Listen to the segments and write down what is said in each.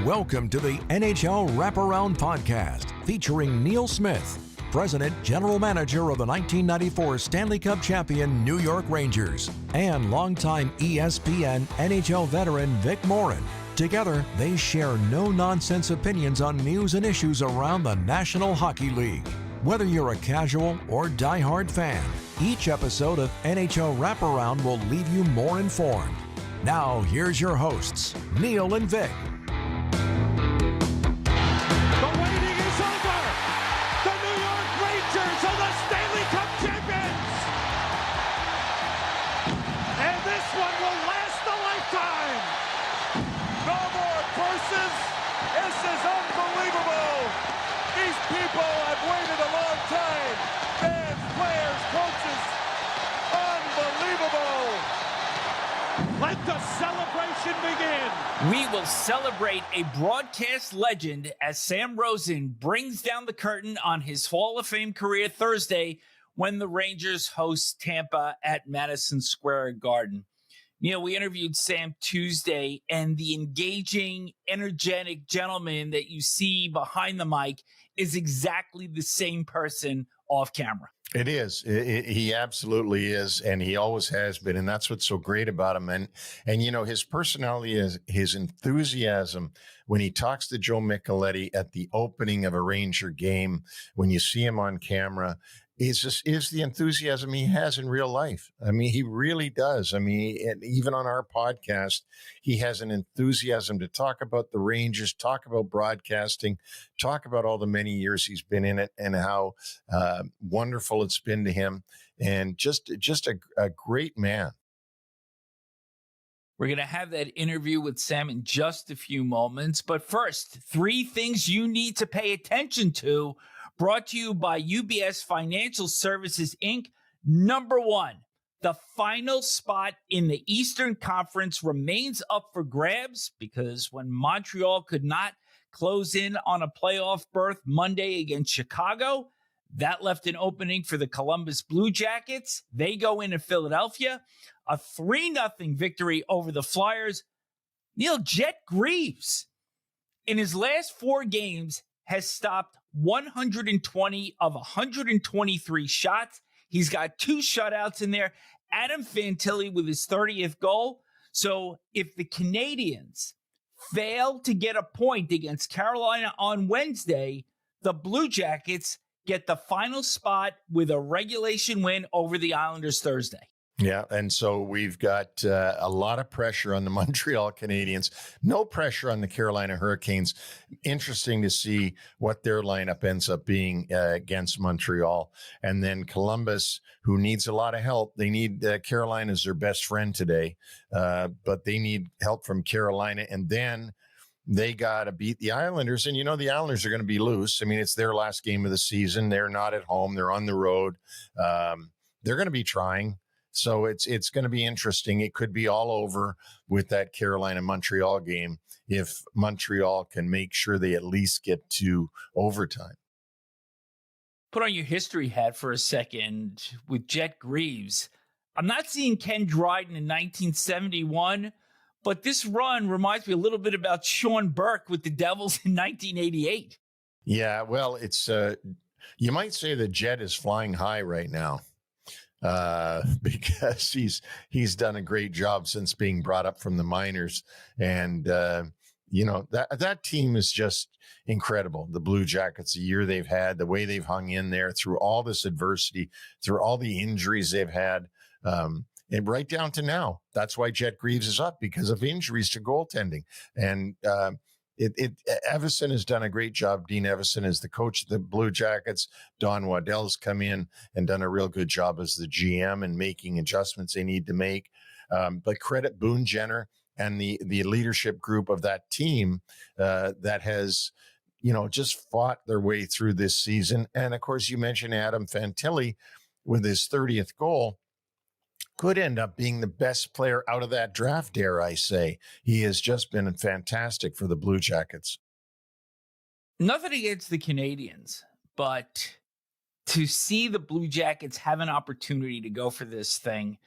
Welcome to the NHL Wraparound Podcast featuring Neil Smith, President General Manager of the 1994 Stanley Cup champion New York Rangers, and longtime ESPN NHL veteran Vic Morren. Together, they share no-nonsense opinions on news and issues around the National Hockey League. Whether you're a casual or diehard fan, each episode of NHL Wraparound will leave you more informed. Now, here's your hosts, Neil and Vic. People have waited a long time. Fans, players, coaches. Unbelievable. Let the celebration begin. We will celebrate a broadcast legend as Sam Rosen brings down the curtain on his Hall of Fame career Thursday when the Rangers host Tampa at Madison Square Garden. Neil, we interviewed Sam Tuesday, and the engaging, energetic gentleman that you see behind the mic is exactly the same person off camera. It is. He absolutely is, and he always has been, and that's what's so great about him. And you know, his personality is his enthusiasm when he talks to Joe Micheletti at the opening of a Ranger game, when you see him on camera, is the enthusiasm he has in real life. I mean, he really does. I mean, and even on our podcast, he has an enthusiasm to talk about the Rangers, talk about broadcasting, talk about all the many years he's been in it and how wonderful it's been to him, and just a great man. We're going to have that interview with Sam in just a few moments. But first, 3 things you need to pay attention to, brought to you by UBS Financial Services, Inc. Number 1, the final spot in the Eastern Conference remains up for grabs because when Montreal could not close in on a playoff berth Monday against Chicago, that left an opening for the Columbus Blue Jackets. They go into Philadelphia. A 3-0 victory over the Flyers. Neil, Jet Greaves, in his last 4 games, has stopped 120 of 123 shots. He's got 2 shutouts in there. Adam Fantilli with his 30th goal. So if the Canadiens fail to get a point against Carolina on Wednesday, the Blue Jackets get the final spot with a regulation win over the Islanders Thursday. Yeah, and so we've got a lot of pressure on the Montreal Canadiens, no pressure on the Carolina Hurricanes. Interesting to see what their lineup ends up being against Montreal. And then Columbus, who needs a lot of help. They need Carolina as their best friend today, but they need help from Carolina. And then they got to beat the Islanders. And, you know, the Islanders are going to be loose. I mean, it's their last game of the season. They're not at home. They're on the road. They're going to be trying. So it's going to be interesting. It could be all over with that Carolina-Montreal game if Montreal can make sure they at least get to overtime. Put on your history hat for a second with Jet Greaves. I'm not seeing Ken Dryden in 1971, but this run reminds me a little bit about Sean Burke with the Devils in 1988. Yeah, well, it's you might say the Jet is flying high right now. Because he's done a great job since being brought up from the minors. And, you know, that team is just incredible. The Blue Jackets, the year they've had, the way they've hung in there through all this adversity, through all the injuries they've had, and right down to now. That's why Jet Greaves is up, because of injuries to goaltending. And, Evison has done a great job. Dean Evison is the coach of the Blue Jackets. Don Waddell's come in and done a real good job as the GM and making adjustments they need to make. But credit Boone Jenner and the leadership group of that team that has, you know, just fought their way through this season. And of course, you mentioned Adam Fantilli with his 30th goal. Could end up being the best player out of that draft, dare I say. He has just been fantastic for the Blue Jackets. Nothing against the Canadiens, but to see the Blue Jackets have an opportunity to go for this thing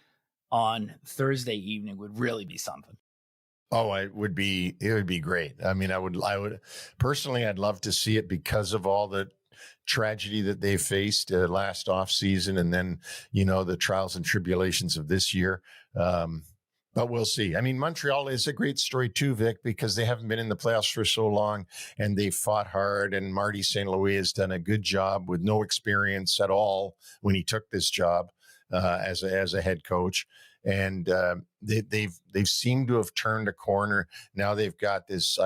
on Thursday evening would really be something. Oh, it would be great. I mean, I would personally, I'd love to see it because of all the tragedy that they faced last off season, and then, the trials and tribulations of this year. But we'll see. I mean, Montreal is a great story too, Vic, because they haven't been in the playoffs for so long and they fought hard, and Marty St. Louis has done a good job with no experience at all when he took this job as a head coach. And they've seemed to have turned a corner. Now they've got this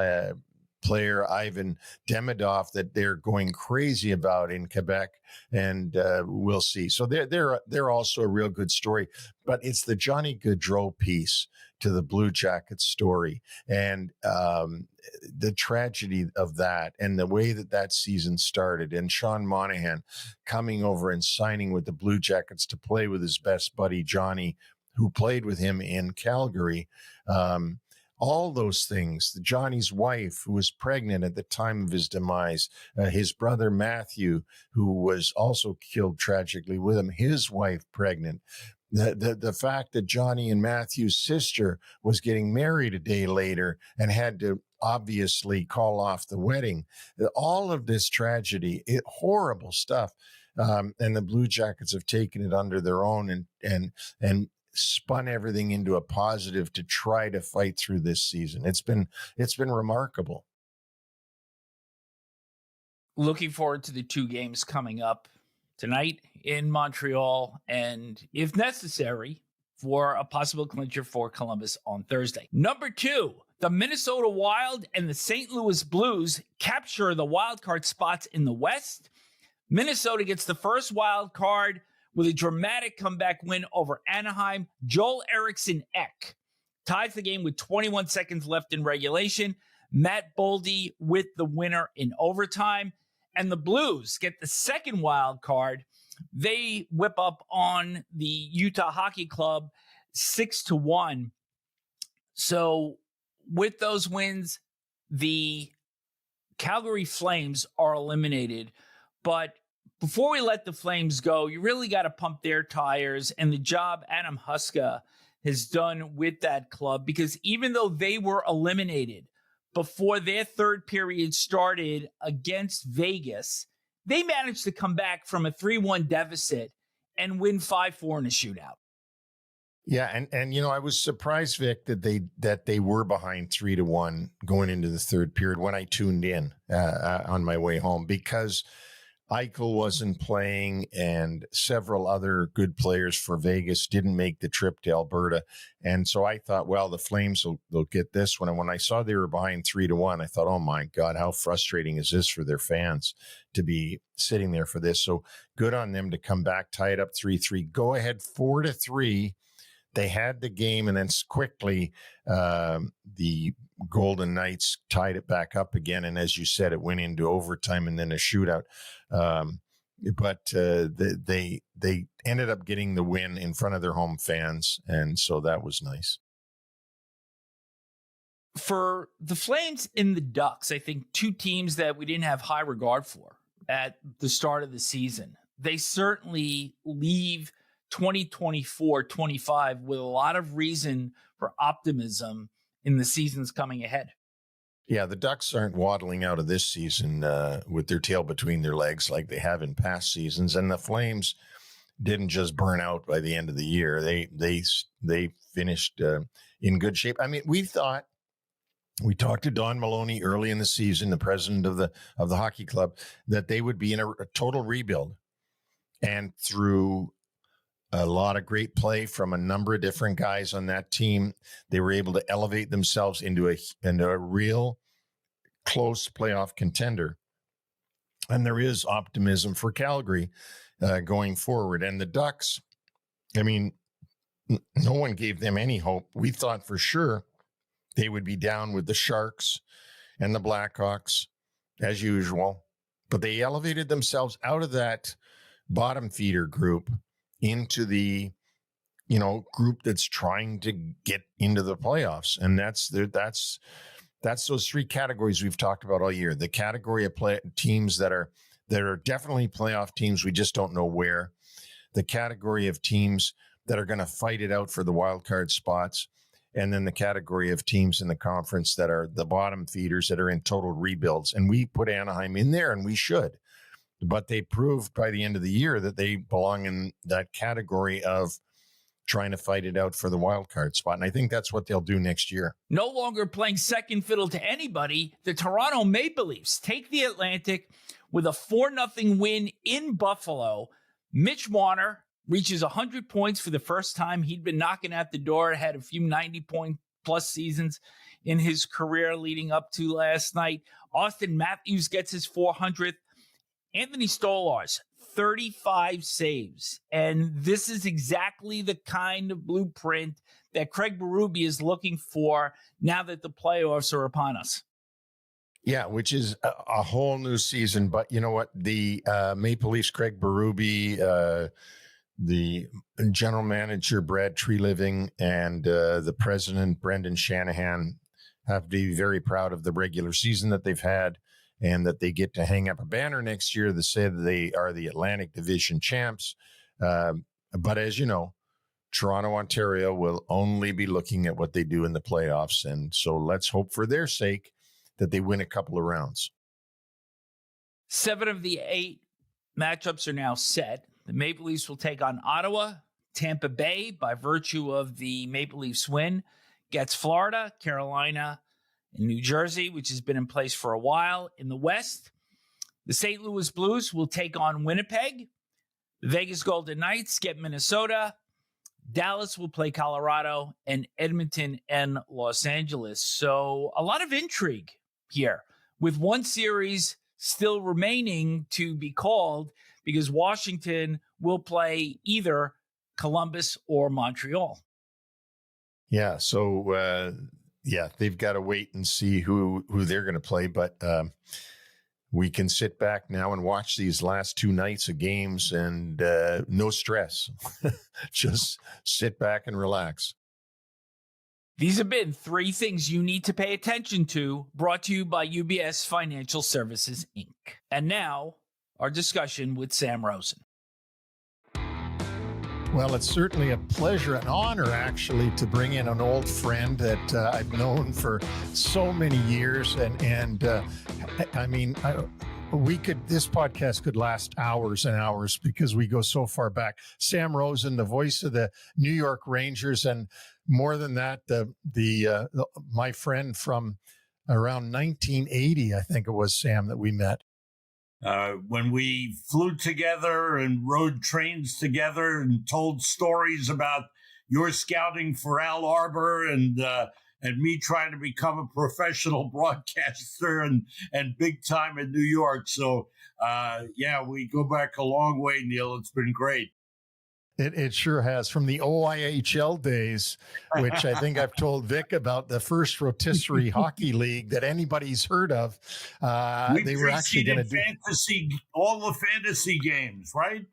player, Ivan Demidov, that they're going crazy about in Quebec, and we'll see. So they're also a real good story. But it's the Johnny Gaudreau piece to the Blue Jackets story, and the tragedy of that, and the way that season started, and Sean Monahan coming over and signing with the Blue Jackets to play with his best buddy Johnny, who played with him in Calgary. All those things. Johnny's wife, who was pregnant at the time of his demise, his brother Matthew, who was also killed tragically with him, his wife pregnant. The fact that Johnny and Matthew's sister was getting married a day later and had to obviously call off the wedding. All of this tragedy, horrible stuff. And the Blue Jackets have taken it under their own and spun everything into a positive to try to fight through this season. It's been remarkable. Looking forward to the two games coming up tonight in Montreal, and if necessary, for a possible clincher for Columbus on Thursday. Number 2, the Minnesota Wild and the St. Louis Blues capture the wild card spots in the West. Minnesota gets the first wild card with a dramatic comeback win over Anaheim. Joel Eriksson Ek ties the game with 21 seconds left in regulation. Matt Boldy with the winner in overtime. And the Blues get the second wild card. They whip up on the Utah Hockey Club 6-1. So with those wins, the Calgary Flames are eliminated. But before we let the Flames go, you really got to pump their tires, and the job Adam Huska has done with that club, because even though they were eliminated before their third period started against Vegas, they managed to come back from a 3-1 deficit and win 5-4 in a shootout. Yeah, and I was surprised, Vic, that they were behind 3-1 going into the third period when I tuned in on my way home, because Eichel wasn't playing, and several other good players for Vegas didn't make the trip to Alberta. And so I thought, well, the Flames will get this one. And when I saw they were behind 3-1, I thought, oh my God, how frustrating is this for their fans to be sitting there for this? So good on them to come back, tie it up 3-3, go ahead 4-3. They had the game, and then quickly the Golden Knights tied it back up again. And as you said, it went into overtime and then a shootout. But they ended up getting the win in front of their home fans, and so that was nice. For the Flames and the Ducks, I think two teams that we didn't have high regard for at the start of the season. They certainly leave 2024-25 with a lot of reason for optimism in the seasons coming ahead. Yeah, the Ducks aren't waddling out of this season with their tail between their legs like they have in past seasons, and the Flames didn't just burn out by the end of the year. They finished in good shape. I mean, we talked to Don Maloney early in the season, the president of the hockey club, that they would be in a total rebuild, and through a lot of great play from a number of different guys on that team, they were able to elevate themselves into a real close playoff contender. And there is optimism for Calgary going forward. And the Ducks, I mean, no one gave them any hope. We thought for sure they would be down with the Sharks and the Blackhawks as usual, but they elevated themselves out of that bottom feeder group into the, group that's trying to get into the playoffs. And that's those three categories we've talked about all year. The category of teams that are definitely playoff teams, we just don't know where. The category of teams that are going to fight it out for the wild card spots. and then the category of teams in the conference that are the bottom feeders that are in total rebuilds. And we put Anaheim in there, and we should. But they proved by the end of the year that they belong in that category of trying to fight it out for the wild card spot. And I think that's what they'll do next year. No longer playing second fiddle to anybody, the Toronto Maple Leafs take the Atlantic with a 4-0 win in Buffalo. Mitch Marner reaches 100 points for the first time. He'd been knocking at the door, had a few 90-point-plus seasons in his career leading up to last night. Austin Matthews gets his 400th. Anthony Stolarz, 35 saves. And this is exactly the kind of blueprint that Craig Berube is looking for now that the playoffs are upon us. Yeah, which is a whole new season. But you know what? The Maple Leafs, Craig Berube, the general manager, Brad Treliving, and the president, Brendan Shanahan, have to be very proud of the regular season that they've had, and that they get to hang up a banner next year that say that they are the Atlantic Division champs. But as you know, Toronto, Ontario will only be looking at what they do in the playoffs. And so let's hope for their sake that they win a couple of rounds. 7 of the 8 matchups are now set. The Maple Leafs will take on Ottawa. Tampa Bay, by virtue of the Maple Leafs win, gets Florida, Carolina, and New Jersey, which has been in place for a while. In the West, the St. Louis Blues will take on Winnipeg. The Vegas Golden Knights get Minnesota. Dallas will play Colorado, and Edmonton and Los Angeles. So a lot of intrigue here, with one series still remaining to be called, because Washington will play either Columbus or Montreal. Yeah, so they've got to wait and see who they're going to play. But we can sit back now and watch these last 2 nights of games, and no stress. Just sit back and relax. These have been 3 things you need to pay attention to, brought to you by UBS Financial Services, Inc. And now, our discussion with Sam Rosen. Well, it's certainly a pleasure, an honor, actually, to bring in an old friend that I've known for so many years. And I mean, this podcast could last hours and hours because we go so far back. Sam Rosen, the voice of the New York Rangers, and more than that, my friend from around 1980, I think it was, Sam, that we met. When we flew together and rode trains together and told stories about your scouting for Al Arbor and me trying to become a professional broadcaster and big time in New York. So, we go back a long way, Neil. It's been great. It sure has. From the OIHL days, which I think I've told Vic about, the first rotisserie hockey league that anybody's heard of. They were actually going to do all the fantasy games, right?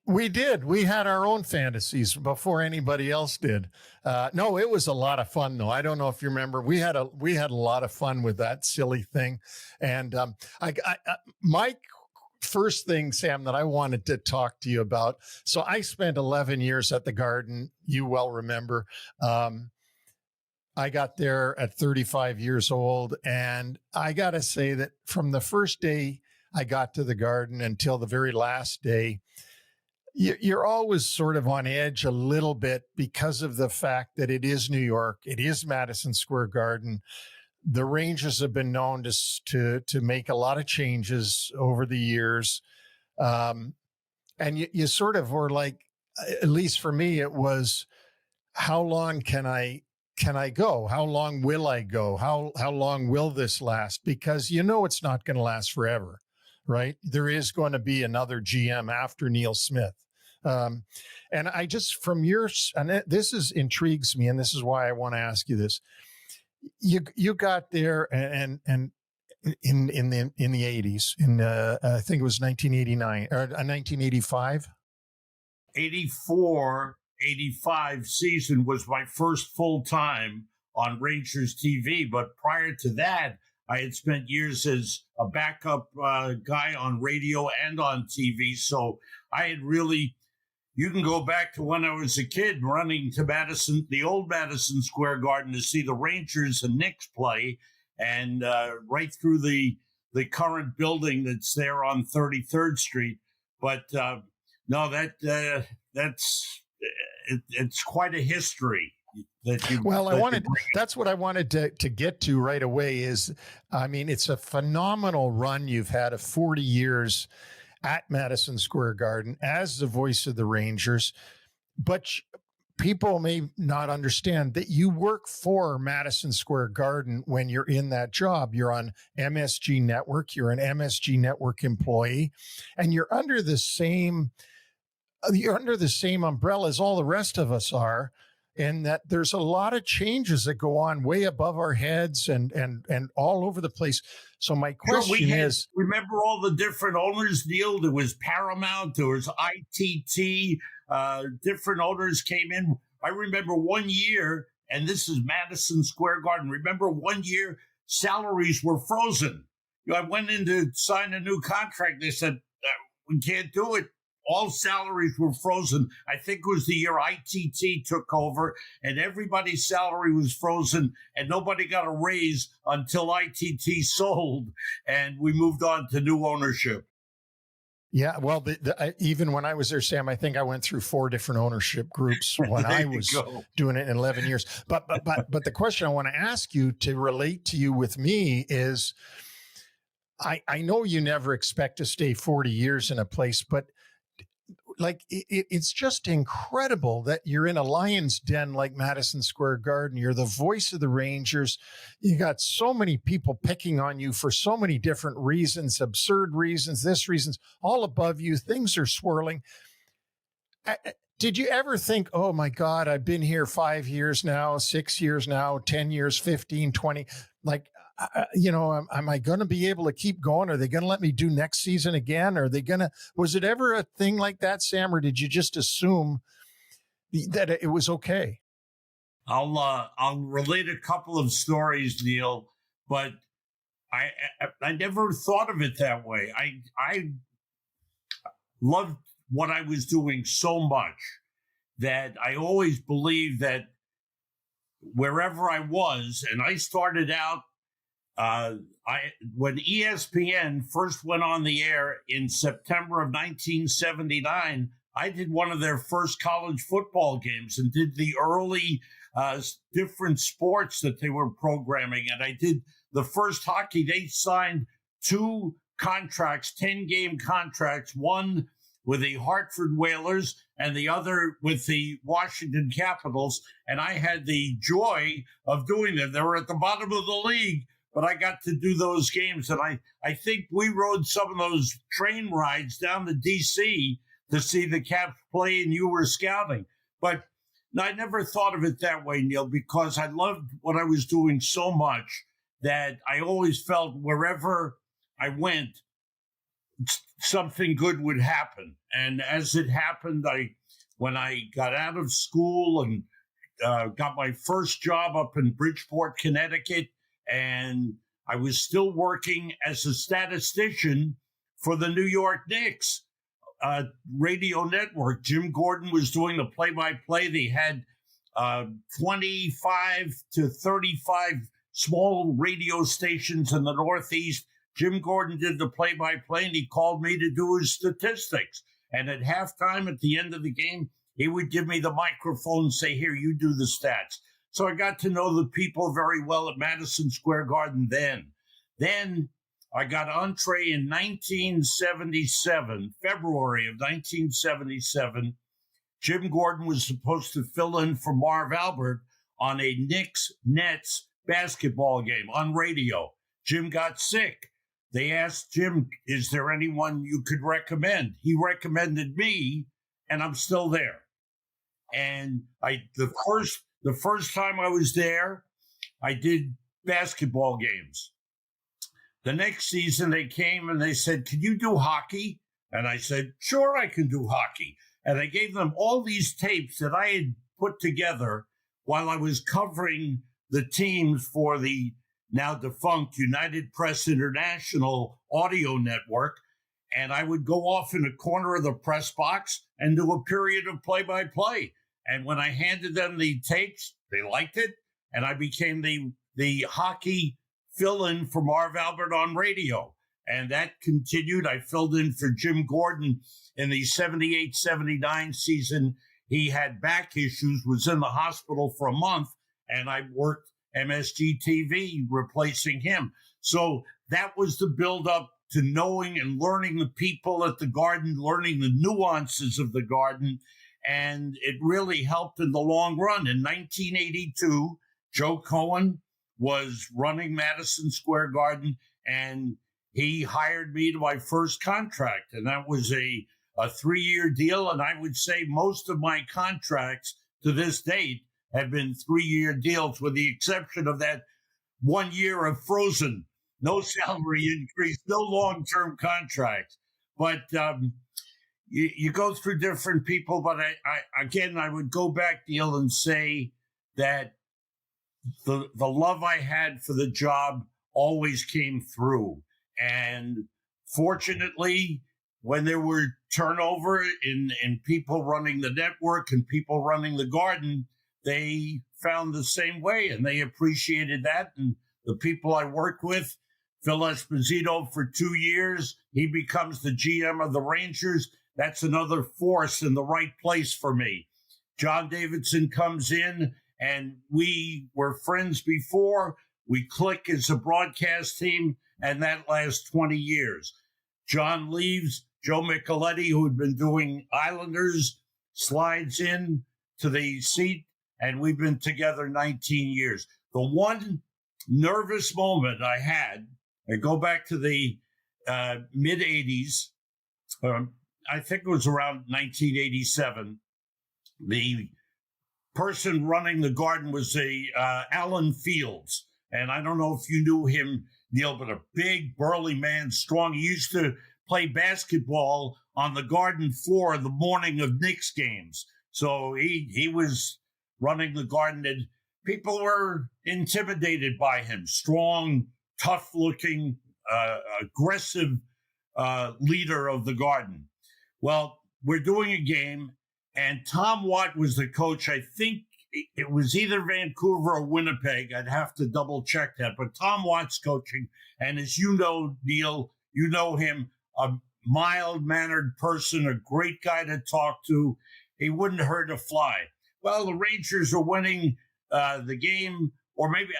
We did. We had our own fantasies before anybody else did. No, it was a lot of fun, though. I don't know if you remember. We had a lot of fun with that silly thing. And Mike. First thing, Sam, that I wanted to talk to you about. So I spent 11 years at the Garden. You well remember. I got there at 35 years old. And I got to say that from the first day I got to the Garden until the very last day, you're always sort of on edge a little bit because of the fact that it is New York. It is Madison Square Garden. The Rangers have been known to make a lot of changes over the years. And you sort of were like, at least for me, it was, how long can I go? How long will I go? How long will this last? Because it's not going to last forever, right? There is going to be another GM after Neil Smith. And I just, this intrigues me, and this is why I want to ask you this. You got there and in the 80s, I think it was 1989 or 1985. 84-85 season was my first full time on Rangers TV. But prior to that, I had spent years as a backup guy on radio and on TV. So I had really, you can go back to when I was a kid running to the old Madison Square Garden to see the Rangers and Knicks play, and right through the current building that's there on 33rd Street. But no, it's quite a history. That's what I wanted to get to right away is, I mean, it's a phenomenal run you've had of 40 years at Madison Square Garden as the voice of the Rangers, but people may not understand that you work for Madison Square Garden when you're in that job. You're on MSG Network, you're an MSG Network employee, and you're under the same umbrella as all the rest of us are. And that there's a lot of changes that go on way above our heads and all over the place. So my question is, remember all the different owners, Neil? There was Paramount, there was ITT, different owners came in. I remember one year, and this is Madison Square Garden. Remember one year, salaries were frozen. I went in to sign a new contract. They said, we can't do it. All salaries were frozen. I think it was the year ITT took over, and everybody's salary was frozen, and nobody got a raise until ITT sold, and we moved on to new ownership. Yeah, well, even when I was there, Sam, I think I went through 4 different ownership groups when I was doing it in 11 years. But the question I want to ask you to relate to you with me is, I know you never expect to stay 40 years in a place, but like it's just incredible that you're in a lion's den like Madison Square Garden. You're the voice of the Rangers. You got so many people picking on you for so many different reasons, absurd reasons, this reasons, all above you. Things are swirling. Did you ever think, oh my God, I've been here 5 years now, 6 years now, 10 years, 15, 20, like, am I going to be able to keep going? Are they going to let me do next season again? Was it ever a thing like that, Sam, or did you just assume that it was okay? I'll relate a couple of stories, Neil, but I never thought of it that way. I loved what I was doing so much that I always believed that wherever I was, and I started out, when ESPN first went on the air in September of 1979, I did one of their first college football games and did the early different sports that they were programming. And I did the first hockey. They signed 2 contracts, 10-game contracts, one with the Hartford Whalers and the other with the Washington Capitals. And I had the joy of doing them. They were at the bottom of the league, but I got to do those games. And I think we rode some of those train rides down to D.C. to see the Caps play, and you were scouting. But I never thought of it that way, Neil, because I loved what I was doing so much that I always felt wherever I went, something good would happen. And as it happened, when I got out of school and got my first job up in Bridgeport, Connecticut, and I was still working as a statistician for the New York Knicks radio network. Jim Gordon was doing the play-by-play. They had 25 to 35 small radio stations in the Northeast. Jim Gordon did the play-by-play, and he called me to do his statistics. And at halftime, at the end of the game, he would give me the microphone and say, here, you do the stats. So I got to know the people very well at Madison Square Garden then. Then I got entree in 1977, February of 1977. Jim Gordon was supposed to fill in for Marv Albert on a Knicks-Nets basketball game on radio. Jim got sick. They asked Jim, is there anyone you could recommend? He recommended me, and I'm still there. And the first time I was there, I did basketball games. The next season they came and they said, can you do hockey? And I said, sure, I can do hockey. And I gave them all these tapes that I had put together while I was covering the teams for the now defunct United Press International audio network. and I would go off in a corner of the press box and do a period of play-by-play. And when I handed them the tapes, they liked it, and I became the hockey fill-in for Marv Albert on radio. And that continued. I filled in for Jim Gordon in the 78-79 season. He had back issues, was in the hospital for a month, and I worked MSG TV replacing him. So that was the build-up to knowing and learning the people at the Garden, learning the nuances of the Garden, and it really helped in the long run. In 1982, Joe Cohen was running Madison Square Garden, and he hired me to my first contract, and that was a 3-year deal. And I would say most of my contracts to this date have been 3-year deals, with the exception of that 1 year of frozen, no salary increase, no long-term contracts. But you go through different people. But I would go back, Neil, and say that the love I had for the job always came through. And fortunately, when there were turnover in people running the network and people running the Garden, they found the same way, and they appreciated that. And the people I worked with, Phil Esposito for 2 years, he becomes the GM of the Rangers. That's another force in the right place for me. John Davidson comes in, and we were friends before. We click as a broadcast team, and that lasts 20 years. John leaves. Joe Micheletti, who had been doing Islanders, slides in to the seat, and we've been together 19 years. The one nervous moment I had, I go back to the mid-'80s, I think it was around 1987, the person running the Garden was Alan Fields. And I don't know if you knew him, Neil, but a big, burly man, strong. He used to play basketball on the Garden floor the morning of Knicks games. So he was running the Garden, and people were intimidated by him. Strong, tough-looking, aggressive leader of the Garden. Well, we're doing a game, and Tom Watt was the coach. I think it was either Vancouver or Winnipeg. I'd have to double-check that. But Tom Watt's coaching, and as you know, Neil, you know him, a mild-mannered person, a great guy to talk to. He wouldn't hurt a fly. Well, the Rangers are winning the game, or maybe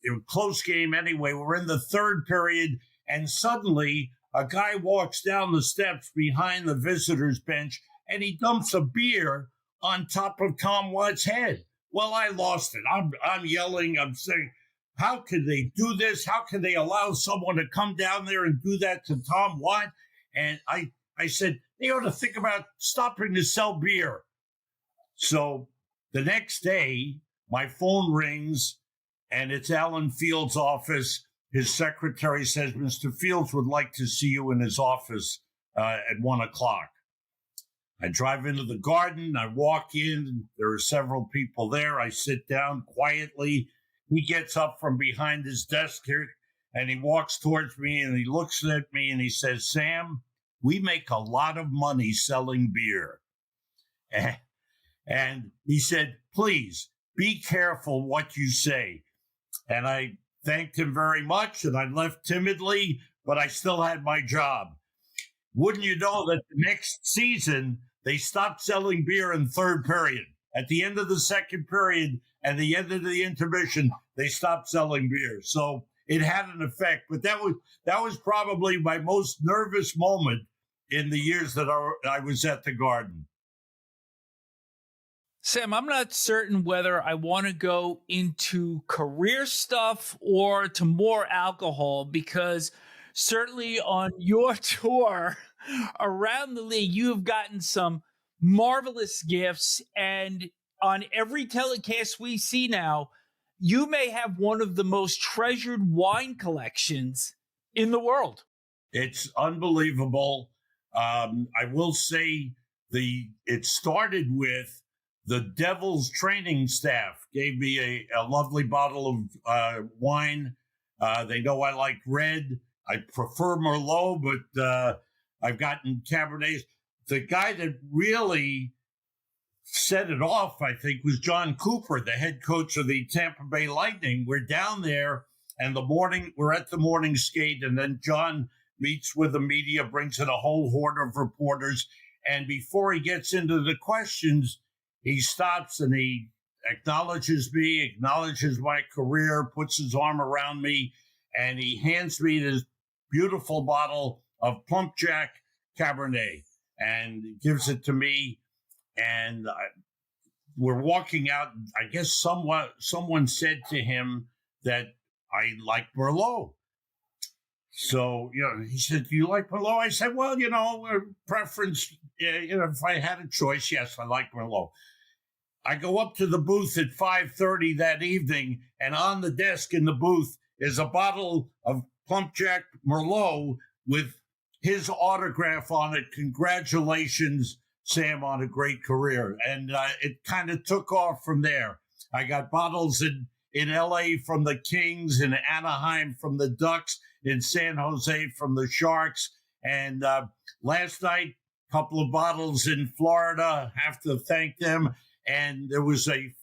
a close game anyway. We're in the third period, and suddenly a guy walks down the steps behind the visitors' bench, and he dumps a beer on top of Tom Watt's head. Well, I lost it. I'm yelling. I'm saying, how could they do this? How can they allow someone to come down there and do that to Tom Watt? And I said, they ought to think about stopping to sell beer. So the next day, my phone rings, and it's Alan Fields' office. His secretary says, Mr. Fields would like to see you in his office at 1:00. I drive into the Garden. I walk in. There are several people there. I sit down quietly. He gets up from behind his desk here, and he walks towards me, and he looks at me, and he says, Sam, we make a lot of money selling beer. And he said, please, be careful what you say. And I thanked him very much, and I left timidly, but I still had my job. Wouldn't you know that the next season, they stopped selling beer in third period. At the end of the second period and the end of the intermission, they stopped selling beer. So it had an effect. But that was probably my most nervous moment in the years that I was at the Garden. Sam, I'm not certain whether I want to go into career stuff or to more alcohol, because certainly on your tour around the league, you have gotten some marvelous gifts. And on every telecast we see now, you may have one of the most treasured wine collections in the world. It's unbelievable. I will say it started with the Devils training staff gave me a lovely bottle of wine. They know I like red. I prefer Merlot, but I've gotten Cabernets. The guy that really set it off, I think, was John Cooper, the head coach of the Tampa Bay Lightning. We're down there, and we're at the morning skate, and then John meets with the media, brings in a whole horde of reporters, and before he gets into the questions, he stops and he acknowledges me, acknowledges my career, puts his arm around me, and he hands me this beautiful bottle of Plum Jack Cabernet and gives it to me. And we're walking out. I guess someone said to him that I like Merlot. So, he said, "Do you like Merlot?" I said, "Well, preference, if I had a choice, yes, I like Merlot." I go up to the booth at 5:30 that evening, and on the desk in the booth is a bottle of Plum Jack Merlot with his autograph on it. "Congratulations, Sam, on a great career." And it kind of took off from there. I got bottles in LA from the Kings, in Anaheim from the Ducks, in San Jose from the Sharks. And last night, a couple of bottles in Florida. Have to thank them. And there was a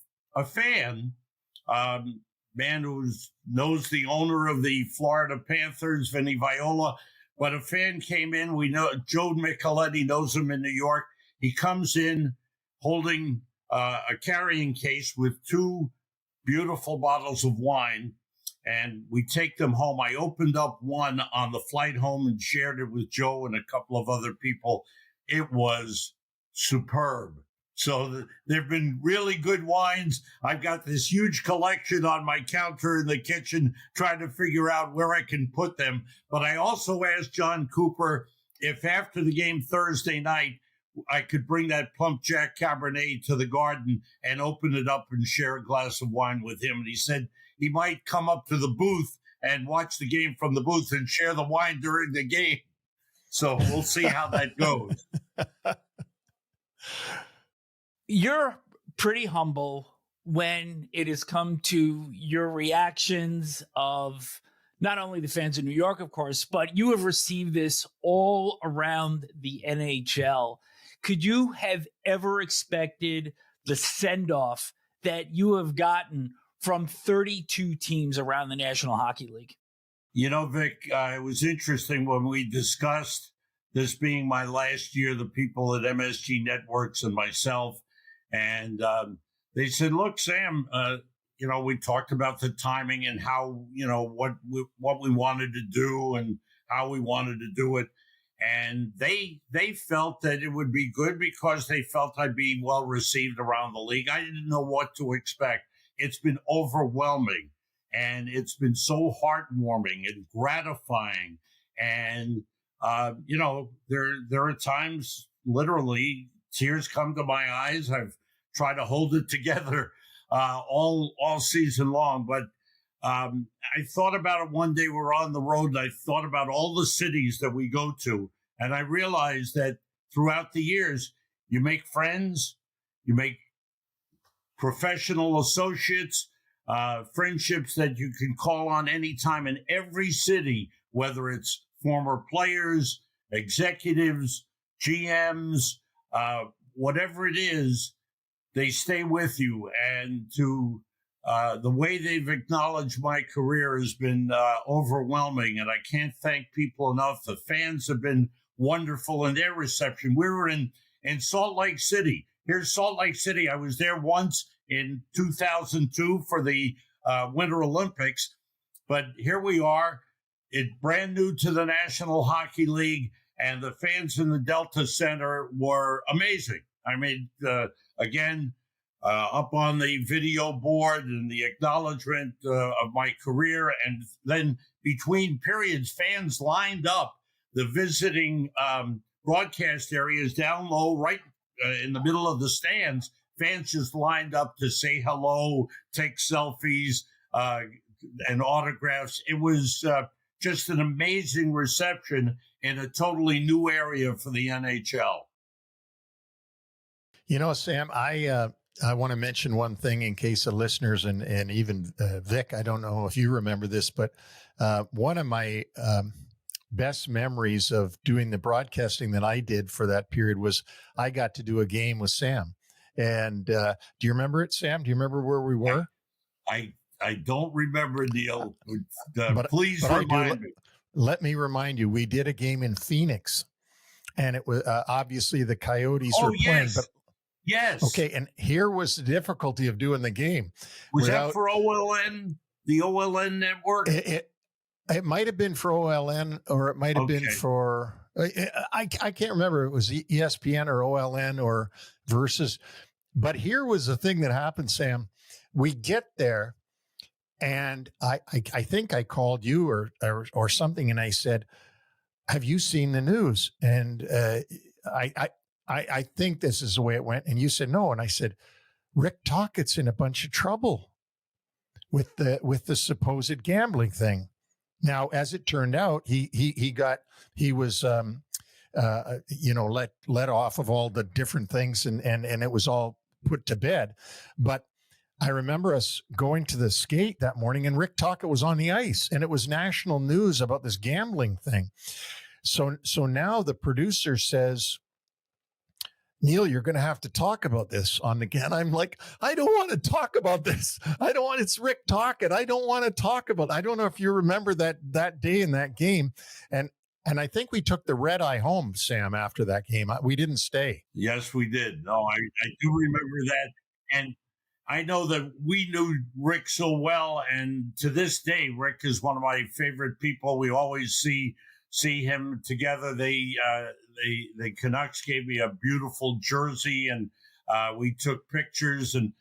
fan, man who knows the owner of the Florida Panthers, Vinny Viola, but a fan came in. We know Joe Micheletti knows him in New York. He comes in holding a carrying case with two beautiful bottles of wine, and we take them home. I opened up one on the flight home and shared it with Joe and a couple of other people. It was superb. So there have been really good wines. I've got this huge collection on my counter in the kitchen, trying to figure out where I can put them. But I also asked John Cooper if after the game Thursday night, I could bring that Plum Jack Cabernet to the Garden and open it up and share a glass of wine with him. And he said he might come up to the booth and watch the game from the booth and share the wine during the game. So we'll see how that goes. You're pretty humble when it has come to your reactions of not only the fans in New York, of course, but you have received this all around the NHL. Could you have ever expected the send-off that you have gotten from 32 teams around the National Hockey League? Vic, it was interesting when we discussed this being my last year, the people at MSG Networks and myself, and they said, "Look, Sam, we talked about the timing and how, what we wanted to do and how we wanted to do it." And they felt that it would be good because they felt I'd be well received around the league. I didn't know what to expect. It's been overwhelming, and it's been so heartwarming and gratifying. And, there are times, literally, tears come to my eyes. I've tried to hold it together all season long. But I thought about it one day. We're on the road, and I thought about all the cities that we go to. And I realized that throughout the years, you make friends, you make professional associates, friendships that you can call on anytime in every city, whether it's former players, executives, GMs, whatever it is, they stay with you. And the way they've acknowledged my career has been overwhelming, and I can't thank people enough. The fans have been wonderful in their reception. We were in Salt Lake City. Here's Salt Lake City. I was there once in 2002 for the Winter Olympics, but here we are. It's brand new to the National Hockey League, and the fans in the Delta Center were amazing. I mean, again, up on the video board and the acknowledgement of my career. And then between periods, fans lined up. The visiting broadcast areas down low, right in the middle of the stands. Fans just lined up to say hello, take selfies, and autographs. It was just an amazing reception in a totally new area for the NHL. Sam, I want to mention one thing in case the listeners and even Vic, I don't know if you remember this, but one of my best memories of doing the broadcasting that I did for that period was I got to do a game with Sam. And do you remember it, Sam? Do you remember where we were? I don't remember, Neil. Please but remind me. Let me remind you, we did a game in Phoenix, and it was obviously the Coyotes were playing. Yes. But yes. Okay, and here was the difficulty of doing the game. Was that for OLN, the OLN network? It might have been for OLN, or it might have been for I can't remember. It was ESPN or OLN or Versus. But here was the thing that happened, Sam. We get there, and I think I called you or something, and I said, "Have you seen the news?" And I think this is the way it went. And you said no, and I said, "Rick Tocchet's in a bunch of trouble with the supposed gambling thing." Now, as it turned out, he was let off of all the different things, and it was all put to bed. But I remember us going to the skate that morning, and Rick Tocchet was on the ice, and it was national news about this gambling thing. So now the producer says, "Neil, you're going to have to talk about this on the game." I'm like, I don't want to talk about this. It's Rick Tocchet. I don't want to talk about, I don't know if you remember that day in that game. And I think we took the red eye home, Sam, after that game. We didn't stay. Yes, we did. No, I do remember that. And I know that we knew Rick so well. And to this day, Rick is one of my favorite people. We always see him together. The Canucks gave me a beautiful jersey, and we took pictures, and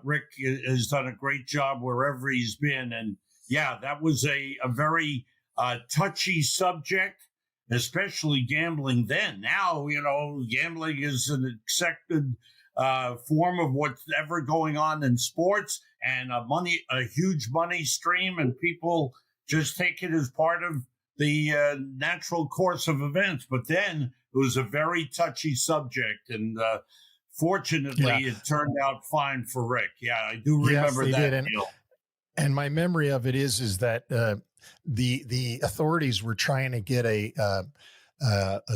Rick has done a great job wherever he's been. And yeah, that was a very touchy subject, especially gambling then. Now, gambling is an accepted form of whatever going on in sports, and a huge money stream, and people just take it as part of the natural course of events. But then it was a very touchy subject, and fortunately, it turned out fine for Rick. Yeah, I do remember that. And my memory of it is that the authorities were trying to get a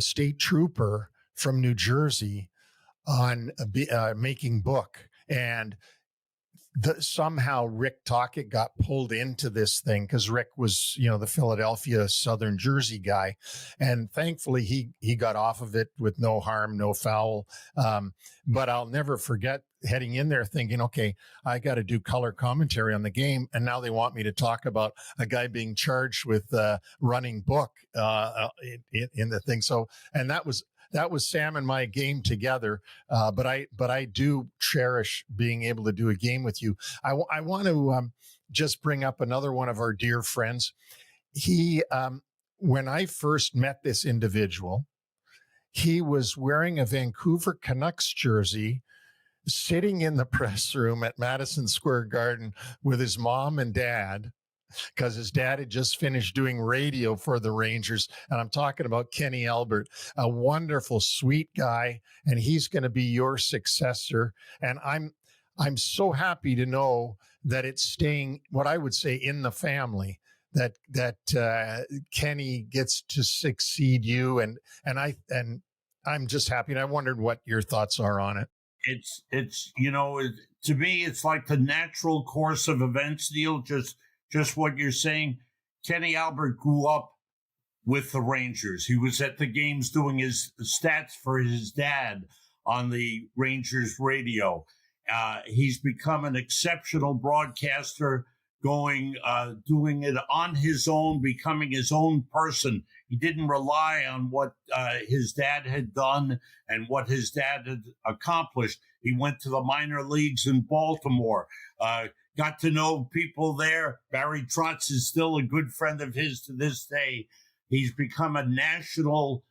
state trooper from New Jersey on making book, and somehow Rick Tocchet got pulled into this thing because Rick was, the Philadelphia Southern Jersey guy, and thankfully he got off of it with no harm, no foul. But I'll never forget heading in there thinking, okay, I got to do color commentary on the game, and now they want me to talk about a guy being charged with running book in the thing. So, and that was Sam and my game together. But I do cherish being able to do a game with you. I want to just bring up another one of our dear friends. He, when I first met this individual, he was wearing a Vancouver Canucks jersey, sitting in the press room at Madison Square Garden with his mom and dad, because his dad had just finished doing radio for the Rangers. And I'm talking about Kenny Albert, a wonderful, sweet guy, and he's going to be your successor. And I'm so happy to know that it's staying, what I would say, in the family, that Kenny gets to succeed you. And I'm just happy. And I wondered what your thoughts are on it. It's to me, it's like the natural course of events, Neil. Just what you're saying. Kenny Albert grew up with the Rangers. He was at the games doing his stats for his dad on the Rangers radio. He's become an exceptional broadcaster, doing it on his own, becoming his own person. He didn't rely on what his dad had done and what his dad had accomplished. He went to the minor leagues in Baltimore, got to know people there. Barry Trotz is still a good friend of his to this day. He's become a national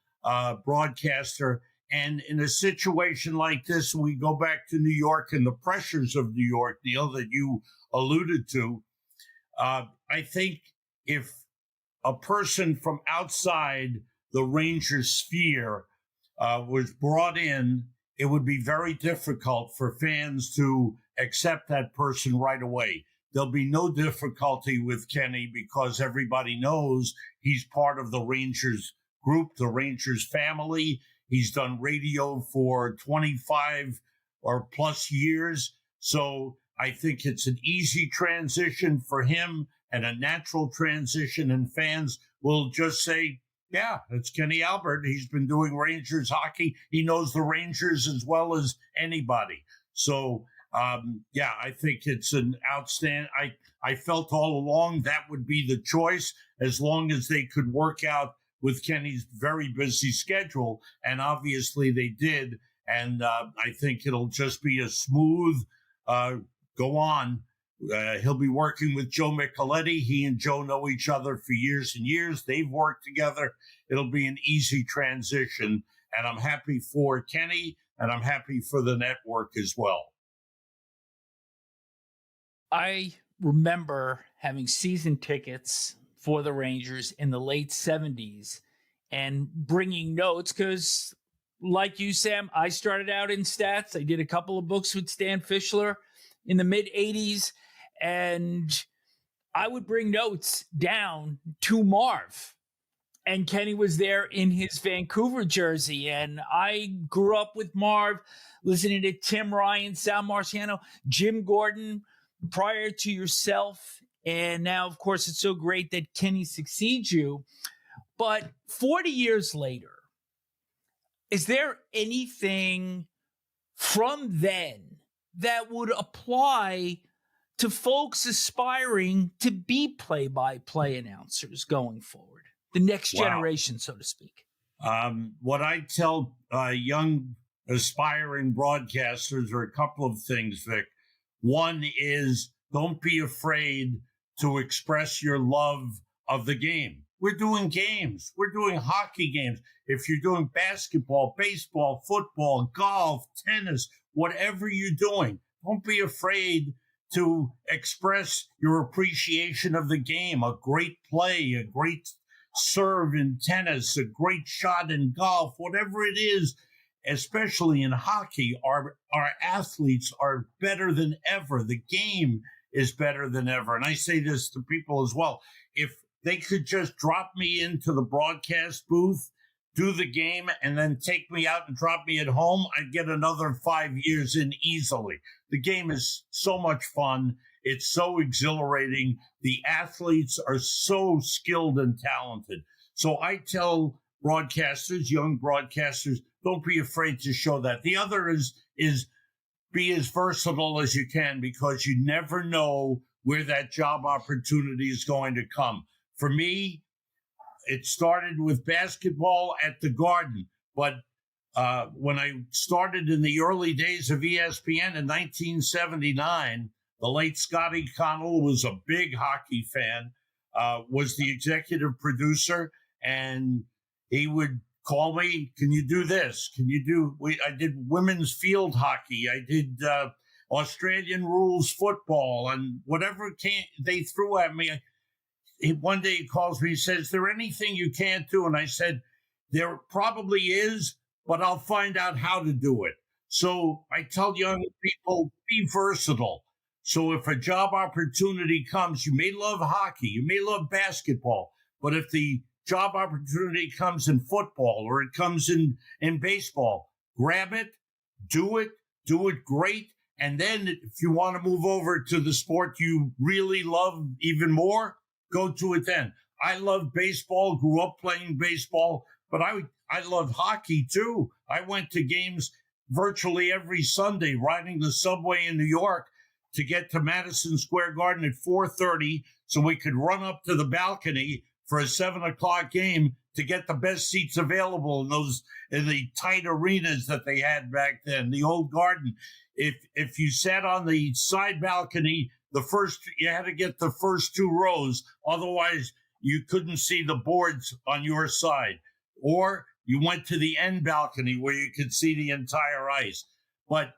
broadcaster. And in a situation like this, we go back to New York and the pressures of New York, Neil, that you alluded to. I think if a person from outside the Rangers sphere was brought in, it would be very difficult for fans to accept that person right away. there'll be no difficulty with Kenny because everybody knows he's part of the Rangers group, the Rangers family. He's done radio for 25 or plus years. So I think it's an easy transition for him and a natural transition, and fans will just say, yeah, it's Kenny Albert. He's been doing Rangers hockey. He knows the Rangers as well as anybody. So, I think it's an outstanding. I felt all along that would be the choice as long as they could work out with Kenny's very busy schedule. And obviously they did. And I think it'll just be a smooth go on. He'll be working with Joe Micheletti. He and Joe know each other for years and years. They've worked together. It'll be an easy transition. And I'm happy for Kenny, and I'm happy for the network as well. I remember having season tickets for the Rangers in the late 70s and bringing notes because, like you, Sam, I started out in stats. I did a couple of books with Stan Fischler in the mid 80s, and I would bring notes down to Marv. And Kenny was there in his Vancouver jersey. And I grew up with Marv, listening to Tim Ryan, Sal Marciano, Jim Gordon, prior to yourself. And now, of course, it's so great that Kenny succeeds you. But 40 years later, is there anything from then that would apply to folks aspiring to be play-by-play announcers going forward? The next generation, so to speak. What I tell young aspiring broadcasters are a couple of things, Vic. One is don't be afraid to express your love of the game. We're doing games. We're doing hockey games. If you're doing basketball, baseball, football, golf, tennis, whatever you're doing, don't be afraid to express your appreciation of the game. A great play, a great serve in tennis, a great shot in golf, whatever it is, especially in hockey, our athletes are better than ever. The game is better than ever. And I say this to people as well. If they could just drop me into the broadcast booth, do the game, and then take me out and drop me at home, I'd get another 5 years in easily. The game is so much fun. It's so exhilarating. The athletes are so skilled and talented. So I tell broadcasters, young broadcasters, don't be afraid to show that. The other is be as versatile as you can, because you never know where that job opportunity is going to come. For me, it started with basketball at the Garden, but when I started in the early days of ESPN in 1979, the late Scottie Connal was a big hockey fan, was the executive producer, and he would call me, can you do this? I did women's field hockey. I did Australian rules football, and whatever they threw at me. One day he calls me, he says, is there anything you can't do? And I said, there probably is, but I'll find out how to do it. So I tell young people, be versatile. So if a job opportunity comes, you may love hockey, you may love basketball, but if the job opportunity comes in football or it comes in baseball, grab it, do it great. And then if you want to move over to the sport you really love even more, go to it then. I love baseball, grew up playing baseball, but I loved hockey too. I went to games virtually every Sunday, riding the subway in New York to get to Madison Square Garden at 4:30 so we could run up to the balcony for a 7:00 game to get the best seats available in the tight arenas that they had back then, the old Garden. If you sat on the side balcony, you had to get the first 2 rows. Otherwise, you couldn't see the boards on your side. Or you went to the end balcony where you could see the entire ice. But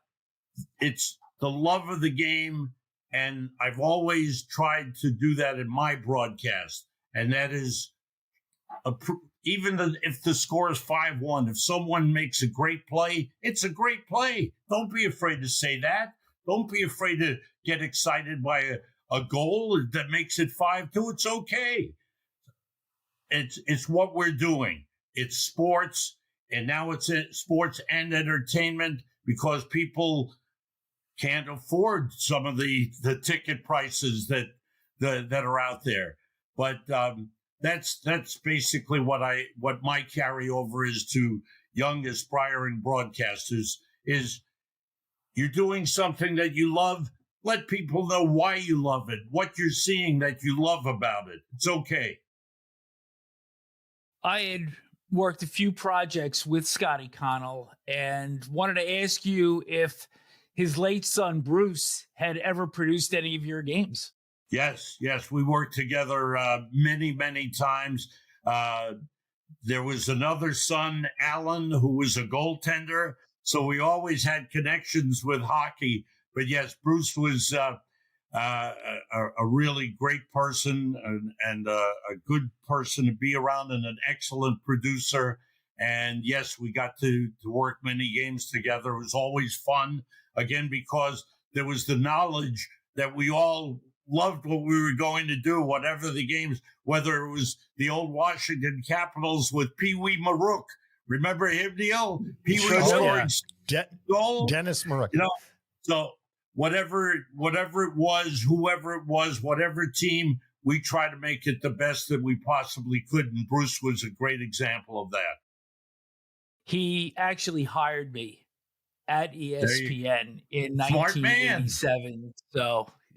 it's the love of the game, and I've always tried to do that in my broadcast. And that is, if the score is 5-1, if someone makes a great play, it's a great play. Don't be afraid to say that. Don't be afraid to get excited by a goal that makes it 5-2, it's okay. It's what we're doing. It's sports, and now it's sports and entertainment because people can't afford some of the ticket prices that are out there. But that's basically what my carryover is to young aspiring broadcasters is you're doing something that you love. Let people know why you love it, what you're seeing that you love about it. It's okay. I had worked a few projects with Scottie Connal and wanted to ask you if his late son, Bruce, had ever produced any of your games. Yes. We worked together many, many times. There was another son, Alan, who was a goaltender. So we always had connections with hockey. But yes, Bruce was a really great person and a good person to be around and an excellent producer. And yes, we got to work many games together. It was always fun, again, because there was the knowledge that we all loved what we were going to do, whatever the games, whether it was the old Washington Capitals with Pee Wee Marook. Remember him, Neil? Pee Wee scoring goal. Dennis Marook. So whatever it was, whoever it was, whatever team, we try to make it the best that we possibly could. And Bruce was a great example of that. He actually hired me at ESPN in 1987.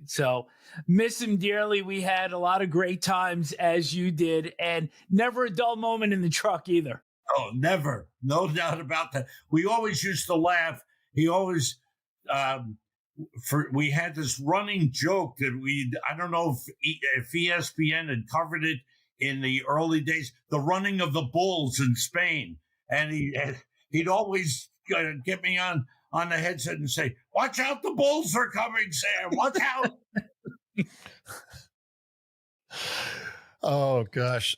So miss him dearly. We had a lot of great times as you did, and never a dull moment in the truck either. Oh, never. No doubt about that. We always used to laugh. He always, we had this running joke that I don't know if ESPN had covered it in the early days, the running of the bulls in Spain. And he'd always get me on the headset and say, "Watch out, the bulls are coming, Sam. Watch out." Oh, gosh.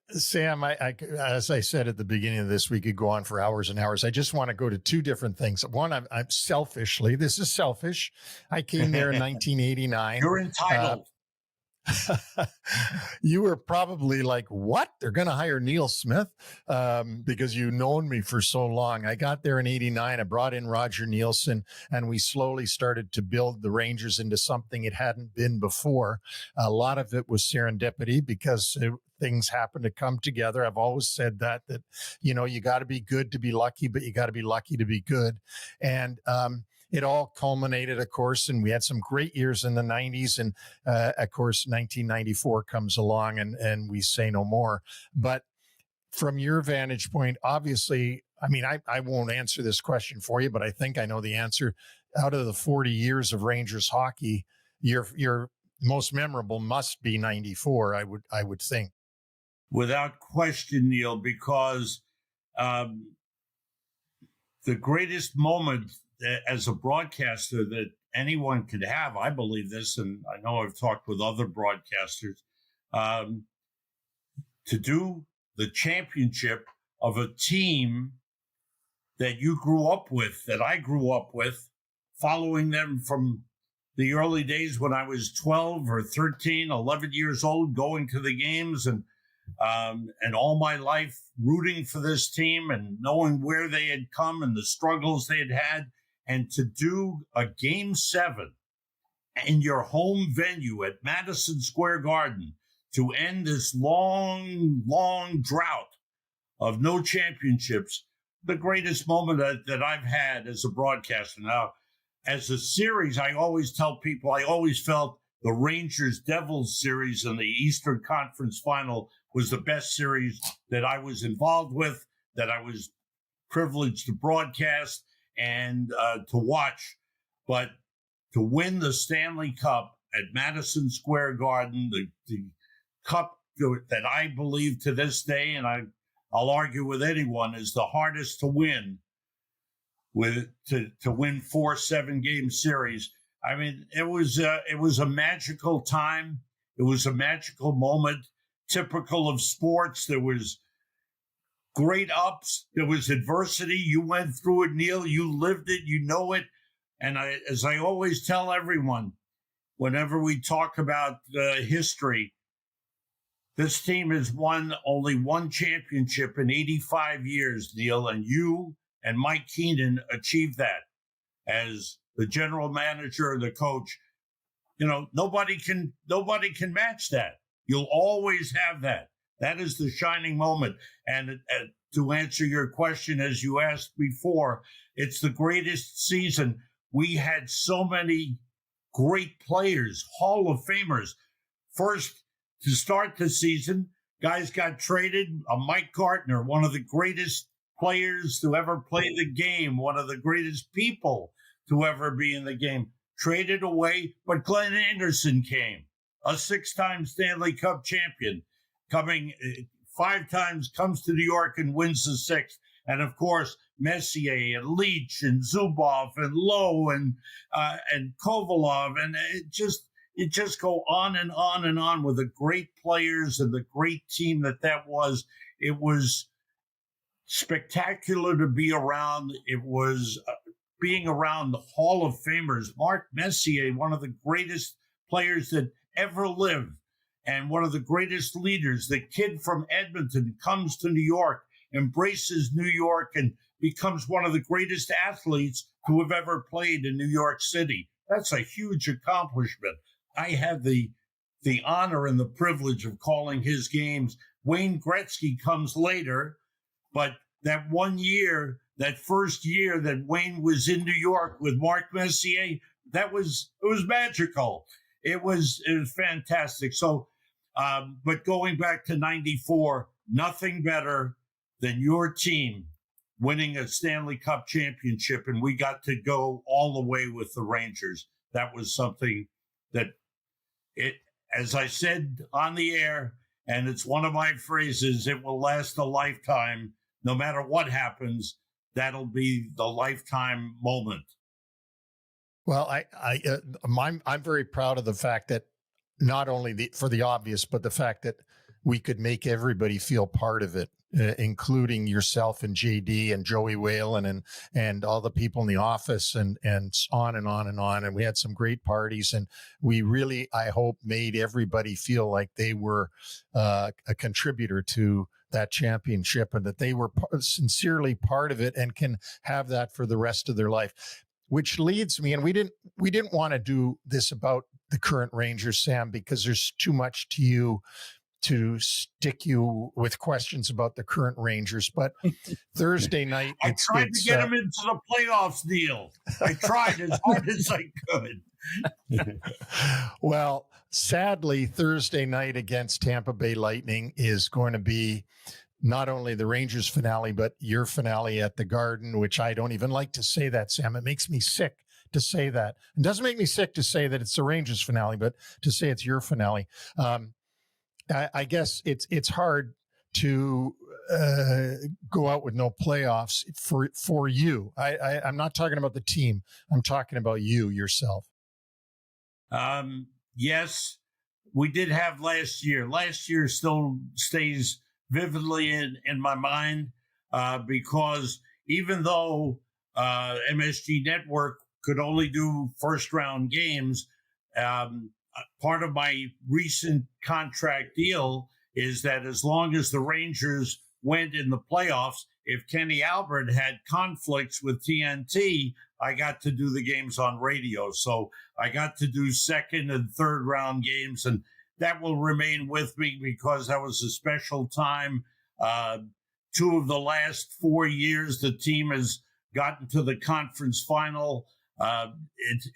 Sam, I, as I said at the beginning of this, we could go on for hours and hours. I just want to go to two different things. One, I'm selfishly, this is selfish. I came there in 1989. You're entitled. You were probably like, what? They're going to hire Neil Smith? Because you've known me for so long. I got there in 89. I brought in Roger Nielsen, and we slowly started to build the Rangers into something it hadn't been before. A lot of it was serendipity because things happen to come together. I've always said that, you got to be good to be lucky, but you got to be lucky to be good. And, it all culminated, of course, and we had some great years in the 90s. And, of course, 1994 comes along and we say no more. But from your vantage point, obviously, I mean, I won't answer this question for you, but I think I know the answer. Out of the 40 years of Rangers hockey, your most memorable must be 94, I would think. Without question, Neil, because the greatest moment as a broadcaster that anyone could have, I believe this, and I know I've talked with other broadcasters, to do the championship of a team that you grew up with, that I grew up with, following them from the early days when I was 12 or 13, 11 years old, going to the games and all my life rooting for this team and knowing where they had come and the struggles they had had. And to do a Game 7 in your home venue at Madison Square Garden to end this long, long drought of no championships, the greatest moment that I've had as a broadcaster. Now, as a series, I always tell people, I always felt the Rangers-Devils series in the Eastern Conference Final was the best series that I was involved with, that I was privileged to broadcast and to watch. But to win the Stanley Cup at Madison Square Garden, the cup that I believe to this day, and I'll argue with anyone, is the hardest to win, to win 4 7-game series. I mean, it was a magical time. It was a magical moment, typical of sports. There was great ups. There was adversity. You went through it, Neil. You lived it. You know it. And as I always tell everyone, whenever we talk about history, this team has won only one championship in 85 years, Neil, and you and Mike Keenan achieved that as the general manager and the coach. You know, nobody can match that. You'll always have that. That is the shining moment. And to answer your question, as you asked before, it's the greatest season. We had so many great players, Hall of Famers. First, to start the season, guys got traded. Mike Gartner, one of the greatest players to ever play the game, one of the greatest people to ever be in the game, traded away. But Glenn Anderson came, a 6-time Stanley Cup champion, coming 5 times, comes to New York and wins the 6th. And of course, Messier and Leach and Zubov and Lowe and Kovalov, and it just go on and on and on with the great players and the great team that was. It was spectacular to be around. It was being around the Hall of Famers. Mark Messier, one of the greatest players that ever lived and one of the greatest leaders. The kid from Edmonton comes to New York, embraces New York, and becomes one of the greatest athletes to have ever played in New York City. That's a huge accomplishment. I had the honor and the privilege of calling his games. Wayne Gretzky comes later, but that one year, that first year that Wayne was in New York with Mark Messier, it was magical. It was fantastic. So, but going back to 94, nothing better than your team winning a Stanley Cup championship, and we got to go all the way with the Rangers. That was something that as I said on the air, and it's one of my phrases, it will last a lifetime. No matter what happens, that'll be the lifetime moment. Well, I'm very proud of the fact that not only for the obvious, but the fact that we could make everybody feel part of it, including yourself and JD and Joey Whalen and all the people in the office and on and on and on. And we had some great parties, and we really, I hope, made everybody feel like they were a contributor to that championship and that they were sincerely part of it and can have that for the rest of their life. Which leads me, and we didn't want to do this about the current Rangers, Sam, because there's too much to you to stick you with questions about the current Rangers. But Thursday night, I tried to get them into the playoffs, Neil. I tried as hard as I could. Well, sadly, Thursday night against Tampa Bay Lightning is going to be not only the Rangers finale, but your finale at the Garden, which I don't even like to say that, Sam. It makes me sick to say that. It doesn't make me sick to say that it's the Rangers finale, but to say it's your finale. I guess it's hard to go out with no playoffs for you. I'm not talking about the team. I'm talking about you yourself. Yes, we did have last year. Last year still stays vividly in my mind because even though MSG Network could only do first round games, part of my recent contract deal is that as long as the Rangers went in the playoffs, if Kenny Albert had conflicts with TNT, I got to do the games on radio. So I got to do second and third round games, and that will remain with me because that was a special time. 2 of the last 4 years, the team has gotten to the conference final.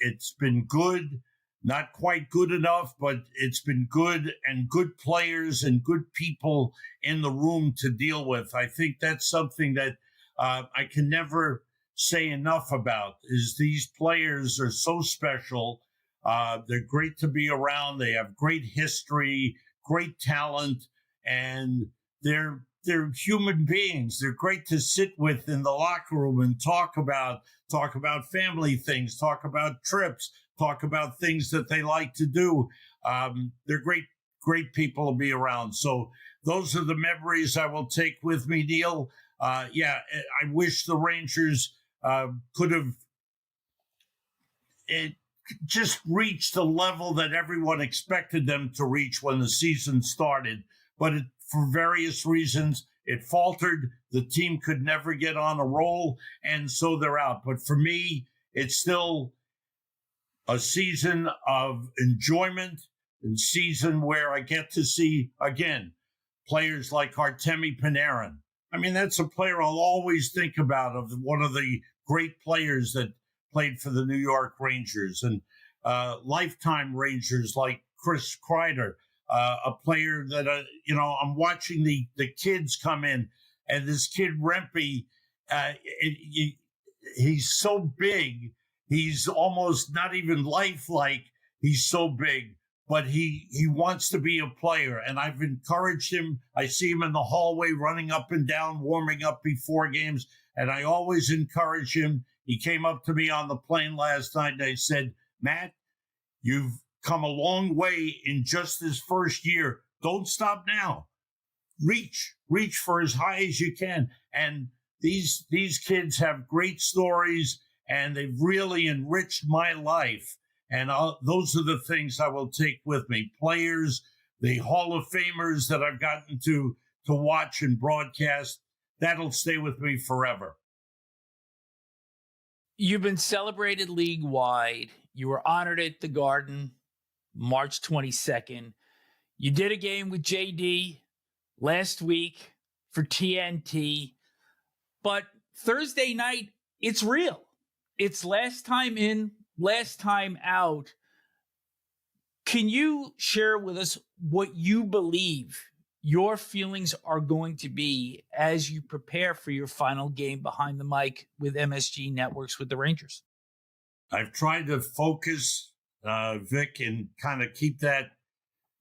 It's been good. Not quite good enough, but it's been good, and good players and good people in the room to deal with. I think that's something that I can never say enough about, is these players are so special. They're great to be around. They have great history, great talent, and they're human beings. They're great to sit with in the locker room and talk about family things, talk about trips, talk about things that they like to do. They're great people to be around. So those are the memories I will take with me, Neil. I wish the Rangers could just reached a level that everyone expected them to reach when the season started. But for various reasons, it faltered. The team could never get on a roll, and so they're out. But for me, it's still a season of enjoyment, and season where I get to see, again, players like Artemi Panarin. I mean, that's a player I'll always think about, of one of the great players that played for the New York Rangers, and lifetime Rangers like Chris Kreider, a player that, I'm watching the kids come in, and this kid Rempe, he's so big, he's almost not even lifelike, he's so big, but he wants to be a player, and I've encouraged him. I see him in the hallway running up and down, warming up before games, and I always encourage him. He came up to me on the plane last night, and I said, Matt, you've come a long way in just this first year. Don't stop now. Reach for as high as you can. And these kids have great stories, and they've really enriched my life. And those are the things I will take with me. Players, the Hall of Famers that I've gotten to watch and broadcast, that'll stay with me forever. You've been celebrated league-wide. You were honored at the Garden March 22nd. You did a game with JD last week for TNT. But Thursday night, it's real. It's last time in, last time out. Can you share with us what you believe your feelings are going to be as you prepare for your final game behind the mic with MSG Networks with the Rangers? I've tried to focus, Vic, and kind of keep that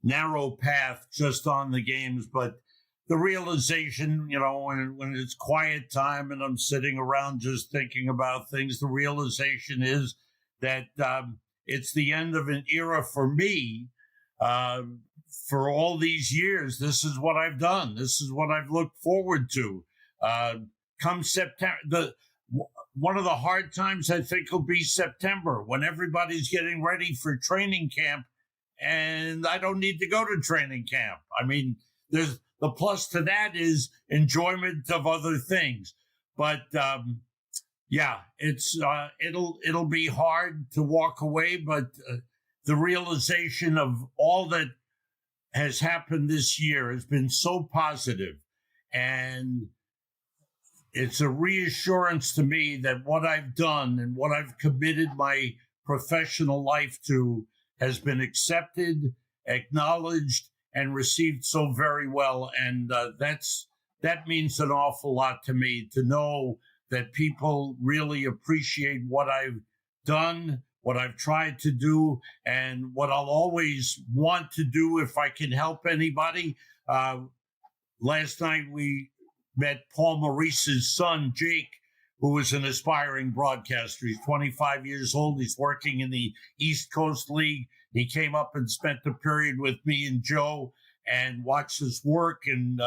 narrow path just on the games. But the realization, when it's quiet time and I'm sitting around just thinking about things, the realization is that it's the end of an era for me. For all these years, this is what I've done. This is what I've looked forward to. Come September, one of the hard times I think will be September, when everybody's getting ready for training camp, and I don't need to go to training camp. I mean, there's the plus to that is enjoyment of other things. But it's it'll be hard to walk away, but the realization of all that has happened this year has been so positive, and it's a reassurance to me that what I've done and what I've committed my professional life to has been accepted, acknowledged, and received so very well. And that means an awful lot to me, to know that people really appreciate what I've done, what I've tried to do, and what I'll always want to do if I can help anybody. Last night we met Paul Maurice's son, Jake, who is an aspiring broadcaster. He's 25 years old. He's working in the East Coast League. He came up and spent a period with me and Joe and watched us work. And,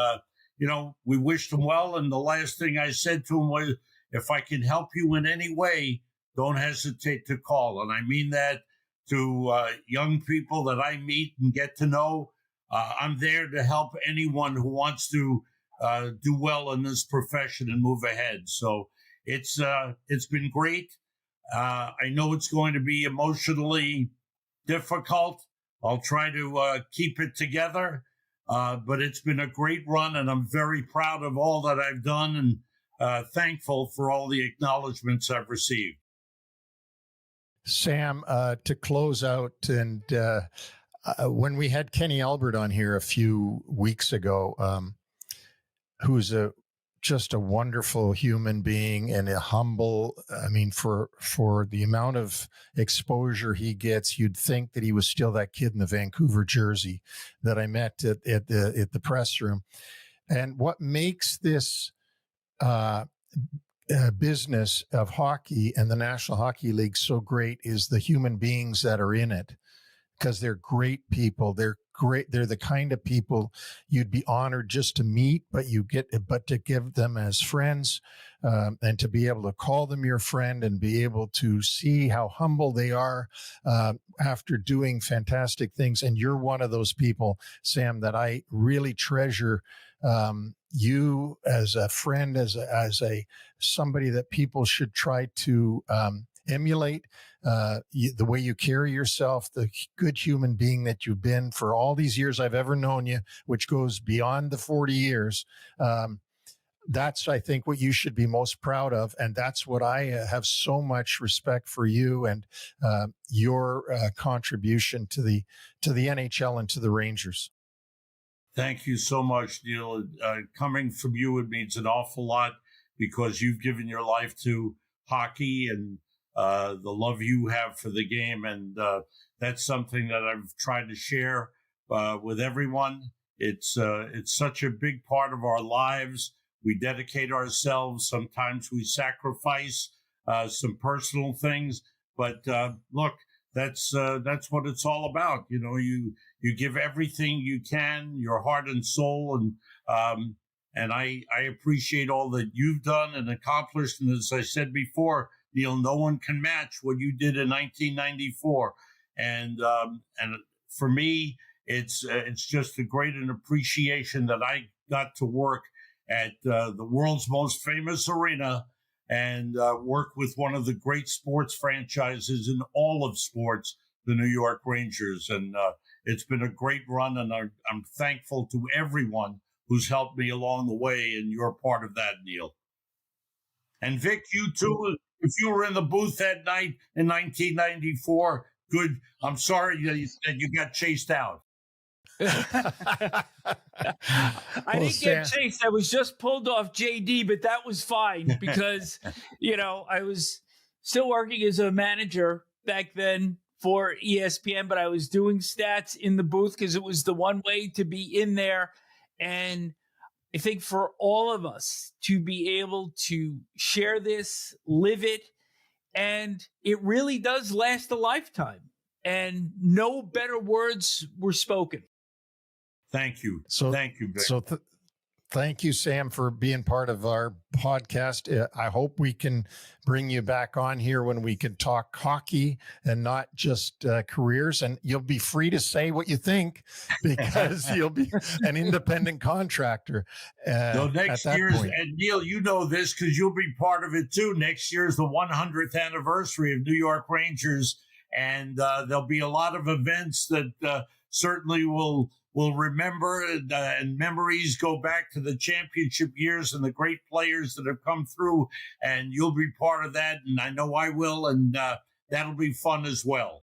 we wished him well. And the last thing I said to him was, if I can help you in any way, don't hesitate to call. And I mean that to young people that I meet and get to know. I'm there to help anyone who wants to do well in this profession and move ahead. So it's been great. I know it's going to be emotionally difficult. I'll try to keep it together. But it's been a great run, and I'm very proud of all that I've done, and thankful for all the acknowledgments I've received. Sam, to close out, and when we had Kenny Albert on here a few weeks ago, who's just a wonderful human being and a humble, for the amount of exposure he gets, you'd think that he was still that kid in the Vancouver jersey that I met at the press room. And what makes this business of hockey and the National Hockey League so great is the human beings that are in it. because they're great people. They're great. They're the kind of people you'd be honored just to meet, but to give them as friends, and to be able to call them your friend and be able to see how humble they are after doing fantastic things. And you're one of those people, Sam, that I really treasure. You as a friend, as a somebody that people should try to emulate, the way you carry yourself, the good human being that you've been for all these years I've ever known you, which goes beyond the 40 years. That's, I think, what you should be most proud of. And that's what I have so much respect for you and your contribution to the NHL and to the Rangers. Thank you so much, Neil. Coming from you, it means an awful lot because you've given your life to hockey and the love you have for the game. And that's something that I've tried to share with everyone. It's such a big part of our lives. We dedicate ourselves. Sometimes we sacrifice some personal things. But look, that's what it's all about. You know, you give everything you can, your heart and soul, and I appreciate all that you've done and accomplished. And as I said before, Neil, no one can match what you did in 1994. And for me, it's just a great an appreciation that I got to work at the world's most famous arena and work with one of the great sports franchises in all of sports, the New York Rangers. And it's been a great run, and I'm thankful to everyone who's helped me along the way, and you're part of that, Neil. And Vic, you too, if you were in the booth that night in 1994, good. I'm sorry that you got chased out. I didn't get chased. I was just pulled off JD, but that was fine because, I was still working as a manager back then for ESPN, but I was doing stats in the booth because it was the one way to be in there. And I think for all of us to be able to share this, live it, and it really does last a lifetime. And no better words were spoken. Thank you. Thank you, Vic. Thank you, Sam, for being part of our podcast. I hope we can bring you back on here when we can talk hockey and not just careers. And you'll be free to say what you think because you'll be an independent contractor. Next year's, and Neil, you know this because you'll be part of it too. Next year's the 100th anniversary of New York Rangers. And there'll be a lot of events that certainly will remember, and memories go back to the championship years and the great players that have come through, and you'll be part of that, and I know I will, and that'll be fun as well.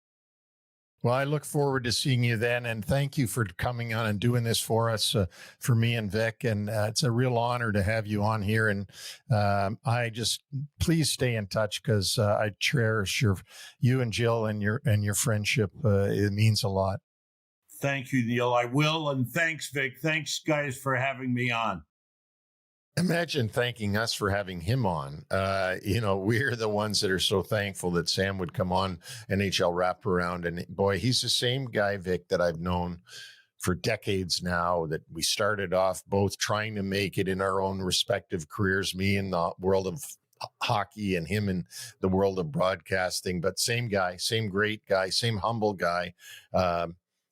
Well, I look forward to seeing you then, and thank you for coming on and doing this for us, for me and Vic, and it's a real honor to have you on here, and please stay in touch because I cherish you and Jill and your friendship. It means a lot. Thank you, Neil. I will. And thanks, Vic. Thanks, guys, for having me on. Imagine thanking us for having him on. We're the ones that are so thankful that Sam would come on NHL Wraparound. And boy, he's the same guy, Vic, that I've known for decades now, that we started off both trying to make it in our own respective careers, me in the world of hockey and him in the world of broadcasting. But same guy, same great guy, same humble guy.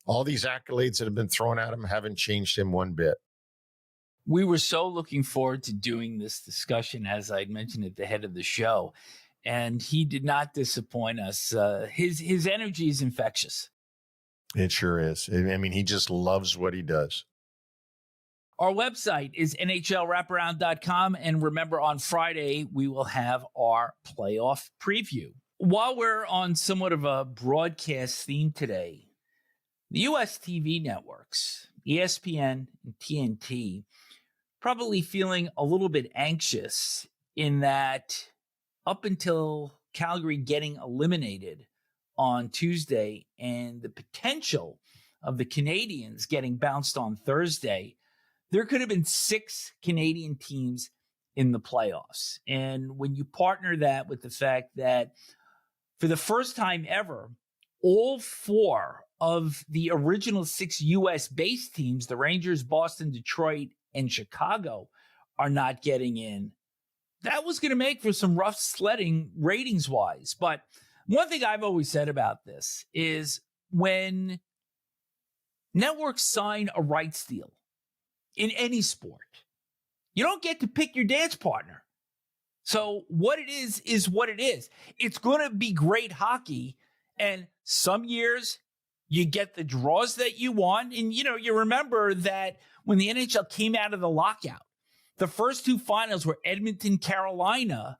All these accolades that have been thrown at him haven't changed him one bit. We were so looking forward to doing this discussion, as I'd mentioned at the head of the show, and he did not disappoint us. His energy is infectious. It sure is. I mean, he just loves what he does. Our website is NHLWraparound.com, and remember, on Friday, we will have our playoff preview. While we're on somewhat of a broadcast theme today, the U.S. TV networks, ESPN and TNT, probably feeling a little bit anxious in that up until Calgary getting eliminated on Tuesday and the potential of the Canadians getting bounced on Thursday, there could have been 6 Canadian teams in the playoffs. And when you partner that with the fact that for the first time ever, all 4 of the original 6 U.S.-based teams, the Rangers, Boston, Detroit, and Chicago, are not getting in, that was going to make for some rough sledding ratings-wise. But one thing I've always said about this is when networks sign a rights deal in any sport, you don't get to pick your dance partner. So what it is what it is. It's going to be great hockey, and some years you get the draws that you want. And, you remember that when the NHL came out of the lockout, the first 2 finals were Edmonton, Carolina,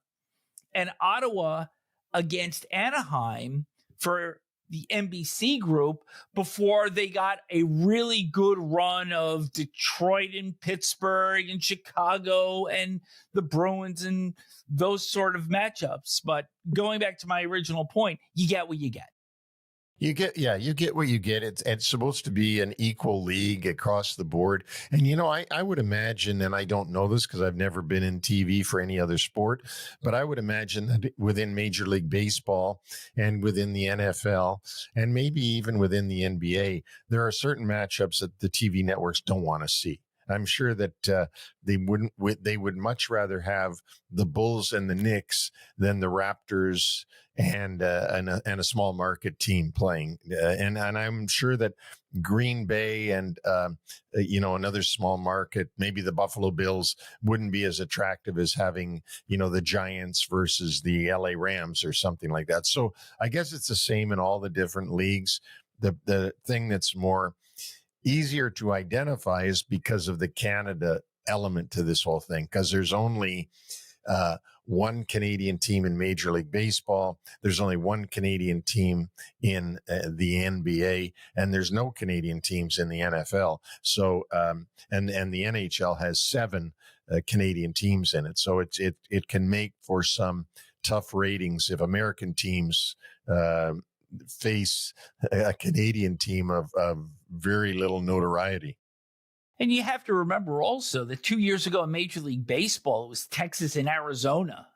and Ottawa against Anaheim for the NBC group before they got a really good run of Detroit and Pittsburgh and Chicago and the Bruins and those sort of matchups. But going back to my original point, you get what you get. You get what you get. It's supposed to be an equal league across the board. And, I would imagine, and I don't know this because I've never been in TV for any other sport, but I would imagine that within Major League Baseball and within the NFL and maybe even within the NBA, there are certain matchups that the TV networks don't want to see. I'm sure that they would much rather have the Bulls and the Knicks than the Raptors and a small market team playing. And I'm sure that Green Bay and another small market, maybe the Buffalo Bills, wouldn't be as attractive as having the Giants versus the LA Rams or something like that. So I guess it's the same in all the different leagues. The thing that's more easier to identify is because of the Canada element to this whole thing, because there's only one Canadian team in Major League Baseball. There's only one Canadian team in the NBA, and there's no Canadian teams in the NFL. So, and the NHL has 7 Canadian teams in it. So it can make for some tough ratings if American teams face a Canadian team of very little notoriety. And you have to remember also that 2 years ago in Major League Baseball, it was Texas and Arizona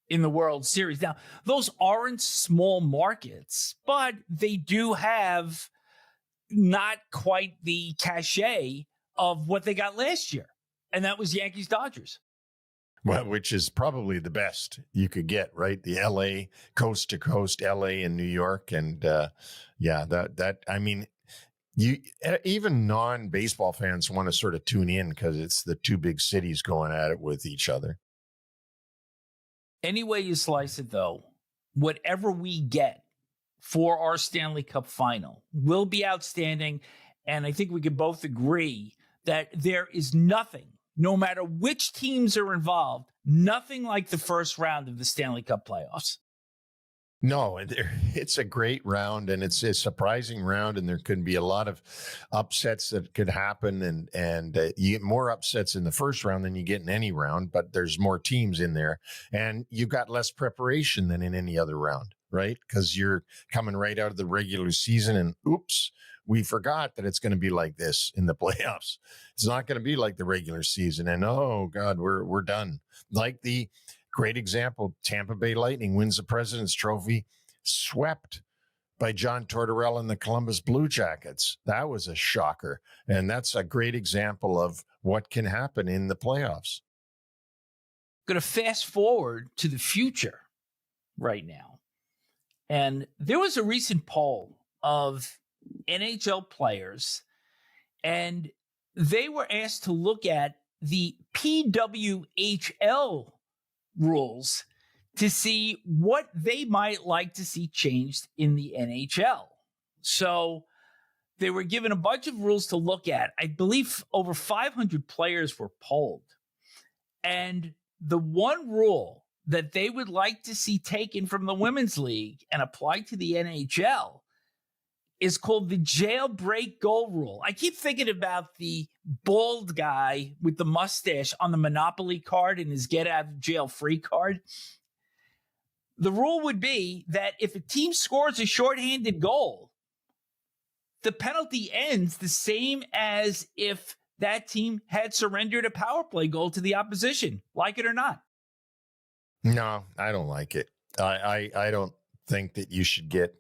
in the World Series. Now, those aren't small markets, but they do have not quite the cachet of what they got last year. And that was Yankees-Dodgers. Well, which is probably the best you could get, right? The LA, coast to coast, LA and New York. And even non-baseball fans want to sort of tune in because it's the 2 big cities going at it with each other. Any way you slice it, though, whatever we get for our Stanley Cup final will be outstanding. And I think we can both agree that there is nothing, no matter which teams are involved, nothing like the first round of the Stanley Cup playoffs. No, it's a great round, and it's a surprising round, and there could be a lot of upsets that could happen, and you get more upsets in the first round than you get in any round, but there's more teams in there, and you've got less preparation than in any other round, right? Because you're coming right out of the regular season, and oops, we forgot that it's going to be like this in the playoffs. It's not going to be like the regular season, and oh God, we're done. Like the great example, Tampa Bay Lightning wins the President's Trophy, swept by John Tortorella and the Columbus Blue Jackets. That was a shocker. And that's a great example of what can happen in the playoffs. Going to fast forward to the future right now. And there was a recent poll of NHL players, and they were asked to look at the PWHL rules to see what they might like to see changed in the NHL. So they were given a bunch of rules to look at. I believe over 500 players were polled. And the one rule that they would like to see taken from the Women's League and applied to the NHL is called the jailbreak goal rule. I keep thinking about the bald guy with the mustache on the Monopoly card and his get out of jail free card. The rule would be that if a team scores a shorthanded goal, the penalty ends the same as if that team had surrendered a power play goal to the opposition, like it or not. No, I don't like it. I don't think that you should get.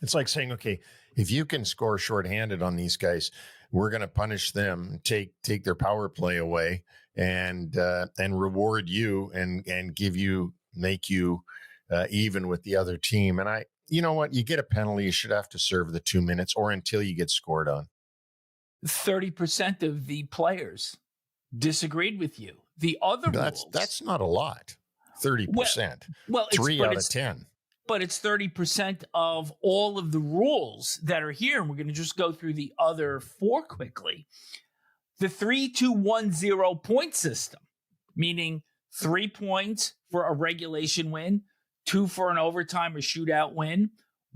It's like saying, okay, if you can score shorthanded on these guys, we're going to punish them, take their power play away, and reward you and make you even with the other team. And you know what? You get a penalty, you should have to serve the 2 minutes or until you get scored on. 30% of the players disagreed with you. The other rules, that's not a lot. 30%. Well, 3 out of 10. But it's 30% of all of the rules that are here. And we're going to just go through the other 4 quickly. The 3-2-1-0 point system, meaning 3 points for a regulation win, 2 for an overtime or shootout win,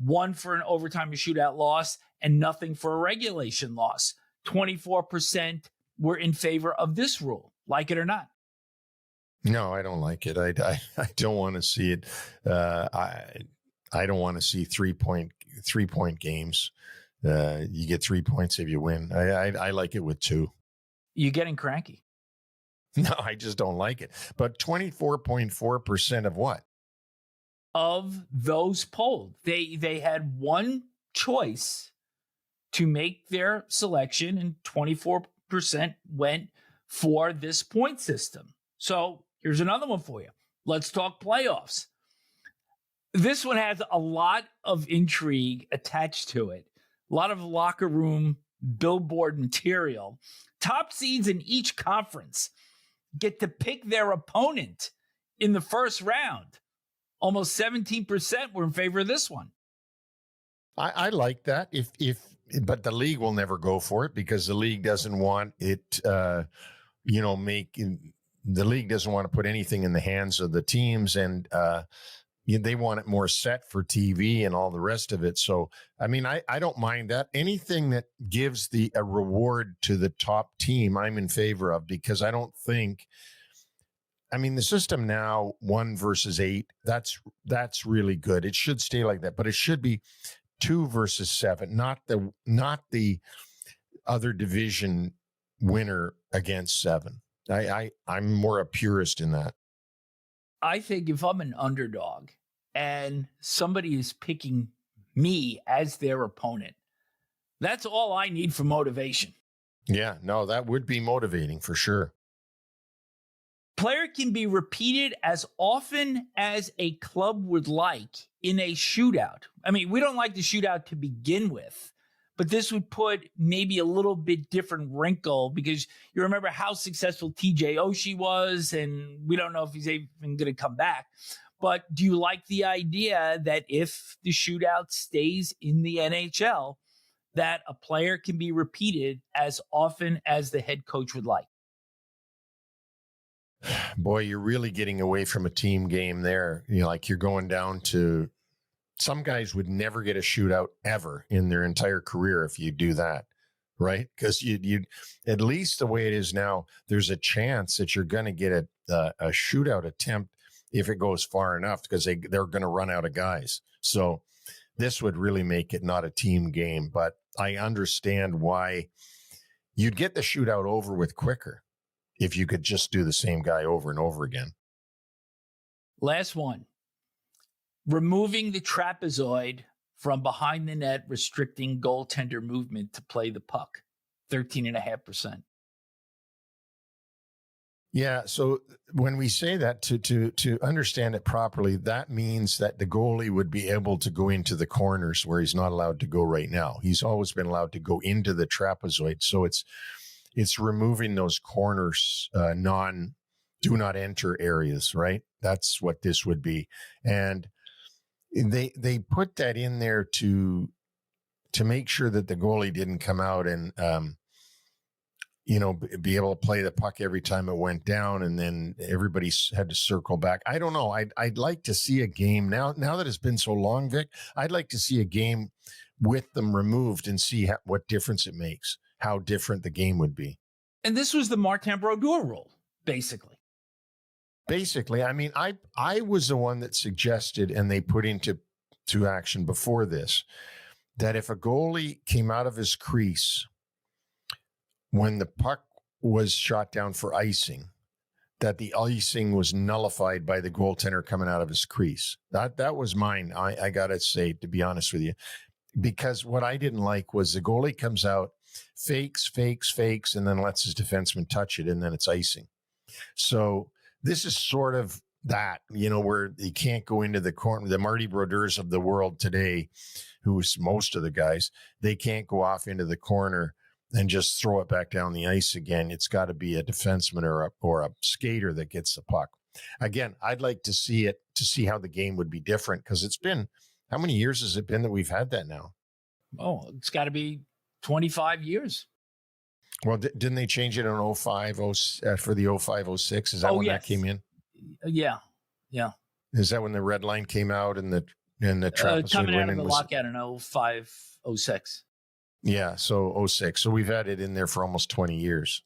1 for an overtime or shootout loss, and nothing for a regulation loss. 24% were in favor of this rule, like it or not. No, I don't like it. I don't want to see it. I don't want to see 3-point games. You get 3 points if you win. I like it with 2. You're getting cranky. No, I just don't like it. But 24.4% of what? Of those polled, they had one choice to make their selection, and 24% went for this point system. So here's another one for you. Let's talk playoffs. This one has a lot of intrigue attached to it, a lot of locker room billboard material. Top seeds in each conference get to pick their opponent in the first round. Almost 17% were in favor of this one. I like that. But the league will never go for it because the league doesn't want it, the league doesn't want to put anything in the hands of the teams, and they want it more set for TV and all the rest of it. So, I mean, I don't mind that. Anything that gives a reward to the top team, I'm in favor of, because I don't think, the system now 1 versus 8, that's really good. It should stay like that, but it should be 2 versus 7, not the other division winner against 7. I'm more a purist in that. I think if I'm an underdog and somebody is picking me as their opponent, that's all I need for motivation. Yeah, no, that would be motivating for sure. Player can be repeated as often as a club would like in a shootout. We don't like the shootout to begin with, but this would put maybe a little bit different wrinkle, because you remember how successful TJ Oshie was, and we don't know if he's even going to come back. But do you like the idea that if the shootout stays in the NHL, that a player can be repeated as often as the head coach would like? Boy, you're really getting away from a team game there. You're going down to, some guys would never get a shootout ever in their entire career if you do that, right? Because you at least the way it is now, there's a chance that you're going to get a shootout attempt if it goes far enough, because they're going to run out of guys. So this would really make it not a team game. But I understand why you'd get the shootout over with quicker if you could just do the same guy over and over again. Last one. Removing the trapezoid from behind the net, restricting goaltender movement to play the puck. 13.5%. Yeah, so when we say that, to understand it properly, that means that the goalie would be able to go into the corners where he's not allowed to go right now. He's always been allowed to go into the trapezoid. So it's removing those corners, do not enter areas, right? That's what this would be. And they put that in there to make sure that the goalie didn't come out and be able to play the puck every time it went down, and then everybody had to circle back. I don't know. I'd like to see a game now that it's been so long, Vic. I'd like to see a game with them removed and see what difference it makes, how different the game would be. And this was the Martin Brodeur rule, basically. I was the one that suggested, and they put into action before this, that if a goalie came out of his crease when the puck was shot down for icing, that the icing was nullified by the goaltender coming out of his crease. That was mine. I got to say, to be honest with you, because what I didn't like was the goalie comes out, fakes, and then lets his defenseman touch it, and then it's icing. So this is sort of that, where you can't go into the corner. The Marty Brodeurs of the world today, who's most of the guys, they can't go off into the corner and just throw it back down the ice again. It's got to be a defenseman or a skater that gets the puck. Again, I'd like to see it to see how the game would be different, because it's been, how many years has it been that we've had that now? Oh, it's got to be 25 years. Well, didn't they change it in 05 for the 05-06? Is that when that came in? Yeah. Is that when the red line came out and the Trapezoid coming out of winning the lockout in 05-06? Yeah, so 06. So we've had it in there for almost 20 years.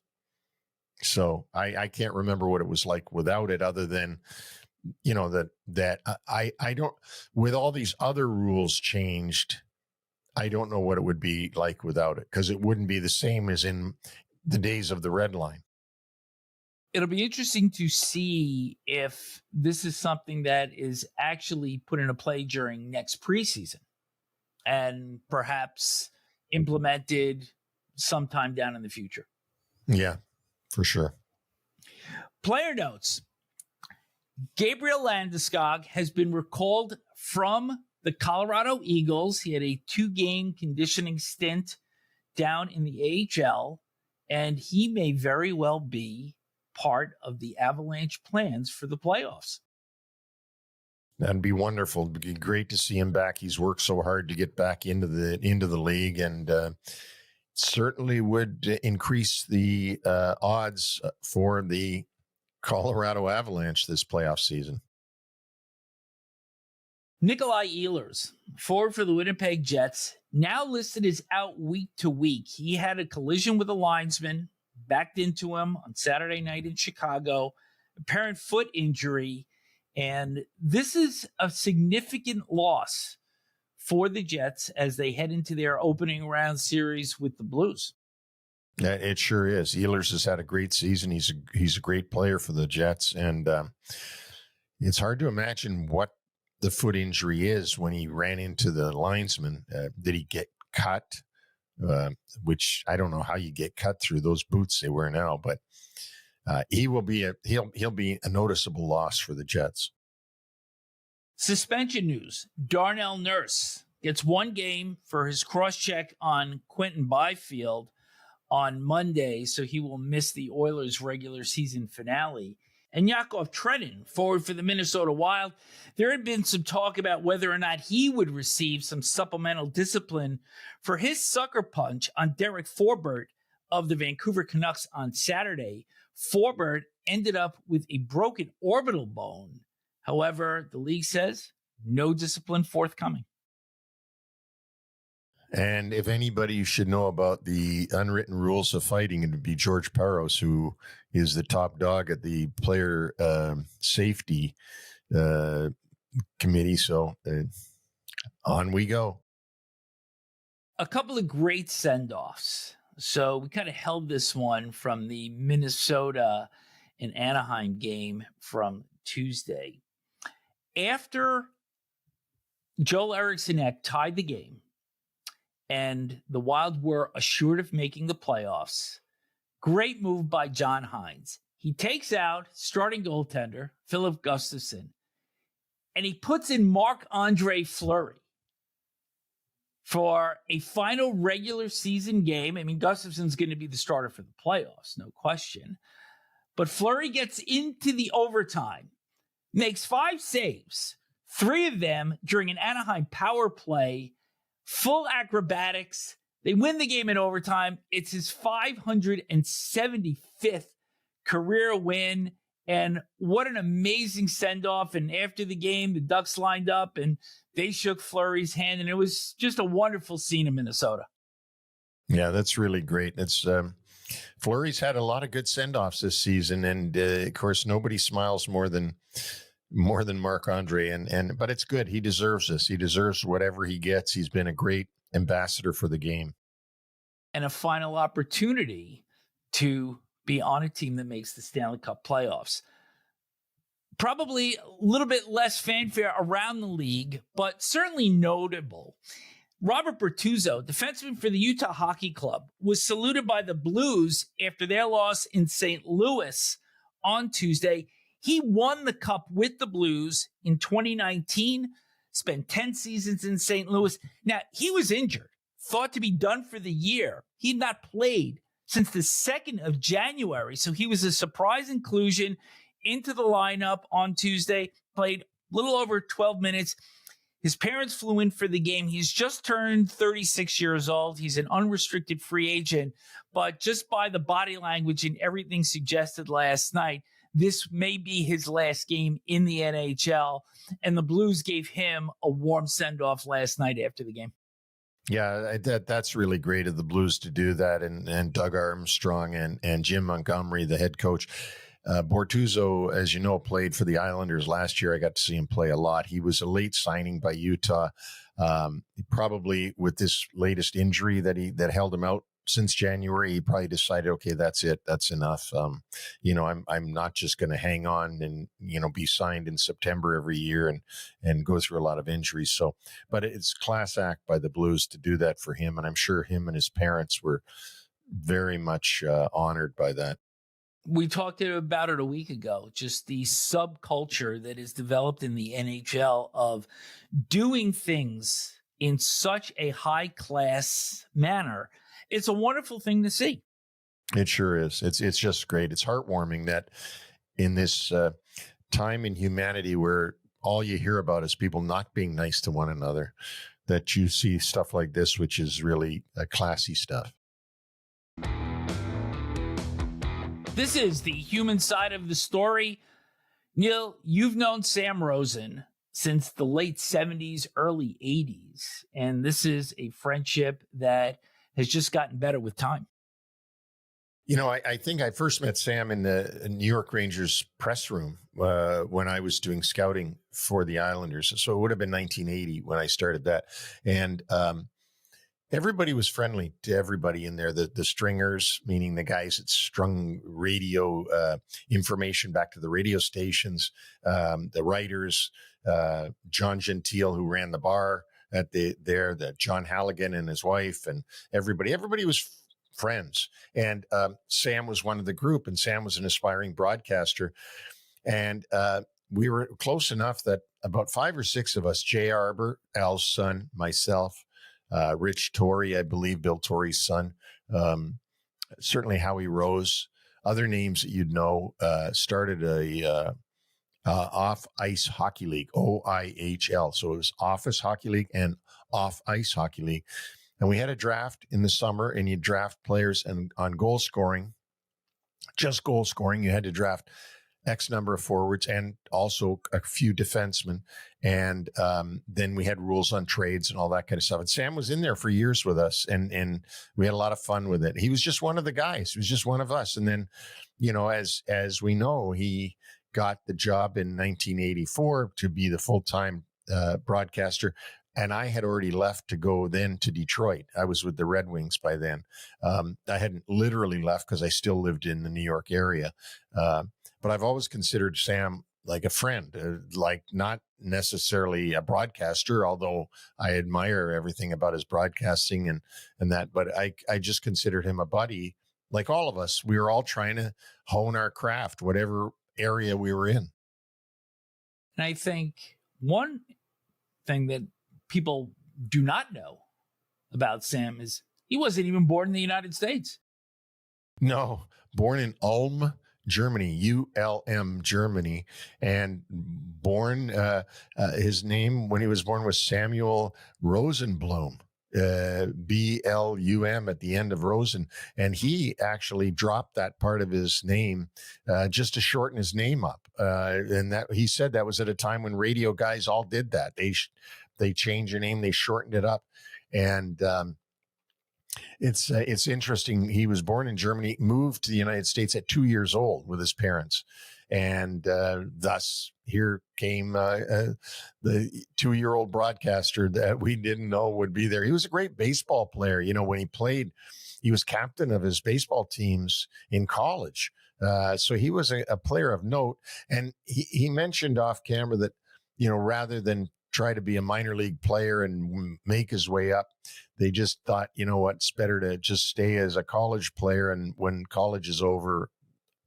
So I can't remember what it was like without it, other than, that I don't, with all these other rules changed, I don't know what it would be like without it, because it wouldn't be the same as in the days of the red line. It'll be interesting to see if this is something that is actually put into play during next preseason and perhaps implemented sometime down in the future. Yeah, for sure. Player notes. Gabriel Landeskog has been recalled from the Colorado Eagles. He had a 2-game conditioning stint down in the AHL, and he may very well be part of the Avalanche plans for the playoffs. That'd be wonderful. It'd be great to see him back. He's worked so hard to get back into the league, and certainly would increase the odds for the Colorado Avalanche this playoff season. Nikolai Ehlers, forward for the Winnipeg Jets, now listed as out week to week. He had a collision with a linesman, backed into him on Saturday night in Chicago, apparent foot injury, and this is a significant loss for the Jets as they head into their opening round series with the Blues. Yeah, it sure is. Ehlers has had a great season. He's a great player for the Jets, and it's hard to imagine what the foot injury is when he ran into the linesman. Did he get cut? Which I don't know how you get cut through those boots they wear now, but he'll be a noticeable loss for the Jets. Suspension news. Darnell Nurse gets 1 game for his cross-check on Quentin Byfield on Monday, so he will miss the Oilers' regular season finale. And Yakov Trenin, forward for the Minnesota Wild, there had been some talk about whether or not he would receive some supplemental discipline for his sucker punch on Derek Forbort of the Vancouver Canucks on Saturday. Forbort ended up with a broken orbital bone. However, the league says no discipline forthcoming. And if anybody should know about the unwritten rules of fighting, it would be George Parros, who is the top dog at the player safety committee. So on we go. A couple of great send-offs. So we kind of held this one from the Minnesota and Anaheim game from Tuesday. After Joel Eriksson tied the game, and the Wild were assured of making the playoffs, great move by John Hines. He takes out starting goaltender Philip Gustafsson, and he puts in Marc-Andre Fleury for a final regular season game. I mean, Gustafsson's going to be the starter for the playoffs, no question. But Fleury gets into the overtime, makes 5 saves, 3 of them during an Anaheim power play, full acrobatics. They win the game in overtime. It's his 575th career win. And what an amazing send-off. And after the game, the Ducks lined up and they shook Fleury's hand. And it was just a wonderful scene in Minnesota. Yeah, that's really great. It's Fleury's had a lot of good send-offs this season. And of course, nobody smiles more than Marc-Andre, but it's good. He deserves this. He deserves whatever he gets. He's been a great ambassador for the game. And a final opportunity to be on a team that makes the Stanley Cup playoffs. Probably a little bit less fanfare around the league, but certainly notable. Robert Bertuzzo, defenseman for the Utah Hockey Club, was saluted by the Blues after their loss in St. Louis on Tuesday. He won the Cup with the Blues in 2019, spent 10 seasons in St. Louis. Now, he was injured, thought to be done for the year. He had not played since the 2nd of January, so he was a surprise inclusion into the lineup on Tuesday, played a little over 12 minutes. His parents flew in for the game. He's just turned 36 years old. He's an unrestricted free agent, but just by the body language and everything suggested last night, this may be his last game in the NHL, and the Blues gave him a warm send-off last night after the game. Yeah, that's really great of the Blues to do that, and Doug Armstrong and Jim Montgomery, the head coach. Bortuzzo, as you know, played for the Islanders last year. I got to see him play a lot. He was a late signing by Utah. Probably with this latest injury that held him out since January, he probably decided, okay, that's it. That's enough. I'm not just going to hang on and, be signed in September every year and go through a lot of injuries. So, but it's class act by the Blues to do that for him. And I'm sure him and his parents were very much honored by that. We talked about it a week ago, just the subculture that is developed in the NHL of doing things in such a high class manner. It's a wonderful thing to see. It sure is. It's just great. It's heartwarming that in this time in humanity where all you hear about is people not being nice to one another, that you see stuff like this, which is really classy stuff. This is the human side of the story. Neil, you've known Sam Rosen since the late 70s, early 80s, and this is a friendship that has just gotten better with time. I think I first met Sam in the New York Rangers press room when I was doing scouting for the Islanders. So it would have been 1980 when I started that. And everybody was friendly to everybody in there. The stringers, meaning the guys that strung radio information back to the radio stations, the writers, John Gentile, who ran the bar at the John Halligan and his wife, and everybody was friends. And Sam was one of the group, and Sam was an aspiring broadcaster. And we were close enough that about 5 or 6 of us, Jay Arbor, Al's son, myself, Rich Torrey, I believe, Bill Torrey's son, certainly Howie Rose, other names that you'd know, started a off-ice hockey league, OIHL. So it was Office Hockey League and Off-Ice Hockey League. And we had a draft in the summer, and you draft players and on goal scoring, just goal scoring. You had to draft X number of forwards and also a few defensemen. And then we had rules on trades and all that kind of stuff. And Sam was in there for years with us, and we had a lot of fun with it. He was just one of the guys. He was just one of us. And then, as we know, he got the job in 1984 to be the full-time broadcaster. And I had already left to go then to Detroit. I was with the Red Wings by then. I hadn't literally left because I still lived in the New York area. But I've always considered Sam like a friend, like not necessarily a broadcaster, although I admire everything about his broadcasting and that. But I just considered him a buddy. Like all of us, we were all trying to hone our craft, whatever area we were in. And I think one thing that people do not know about Sam is he wasn't even born in the United States. No, born in Ulm, Germany, ULM, Germany, and born, his name when he was born was Samuel Rosenblum, BLUM at the end of Rosen. And he actually dropped that part of his name just to shorten his name up. And that he said that was at a time when radio guys all did that. They changed their name, they shortened it up. And it's interesting. He was born in Germany, moved to the United States at 2 years old with his parents. And thus here came the 2-year-old broadcaster that we didn't know would be there. He was a great baseball player. When he played, he was captain of his baseball teams in college. So he was a player of note. And he mentioned off camera that, rather than try to be a minor league player and make his way up. They just thought, you know what, it's better to just stay as a college player. And when college is over,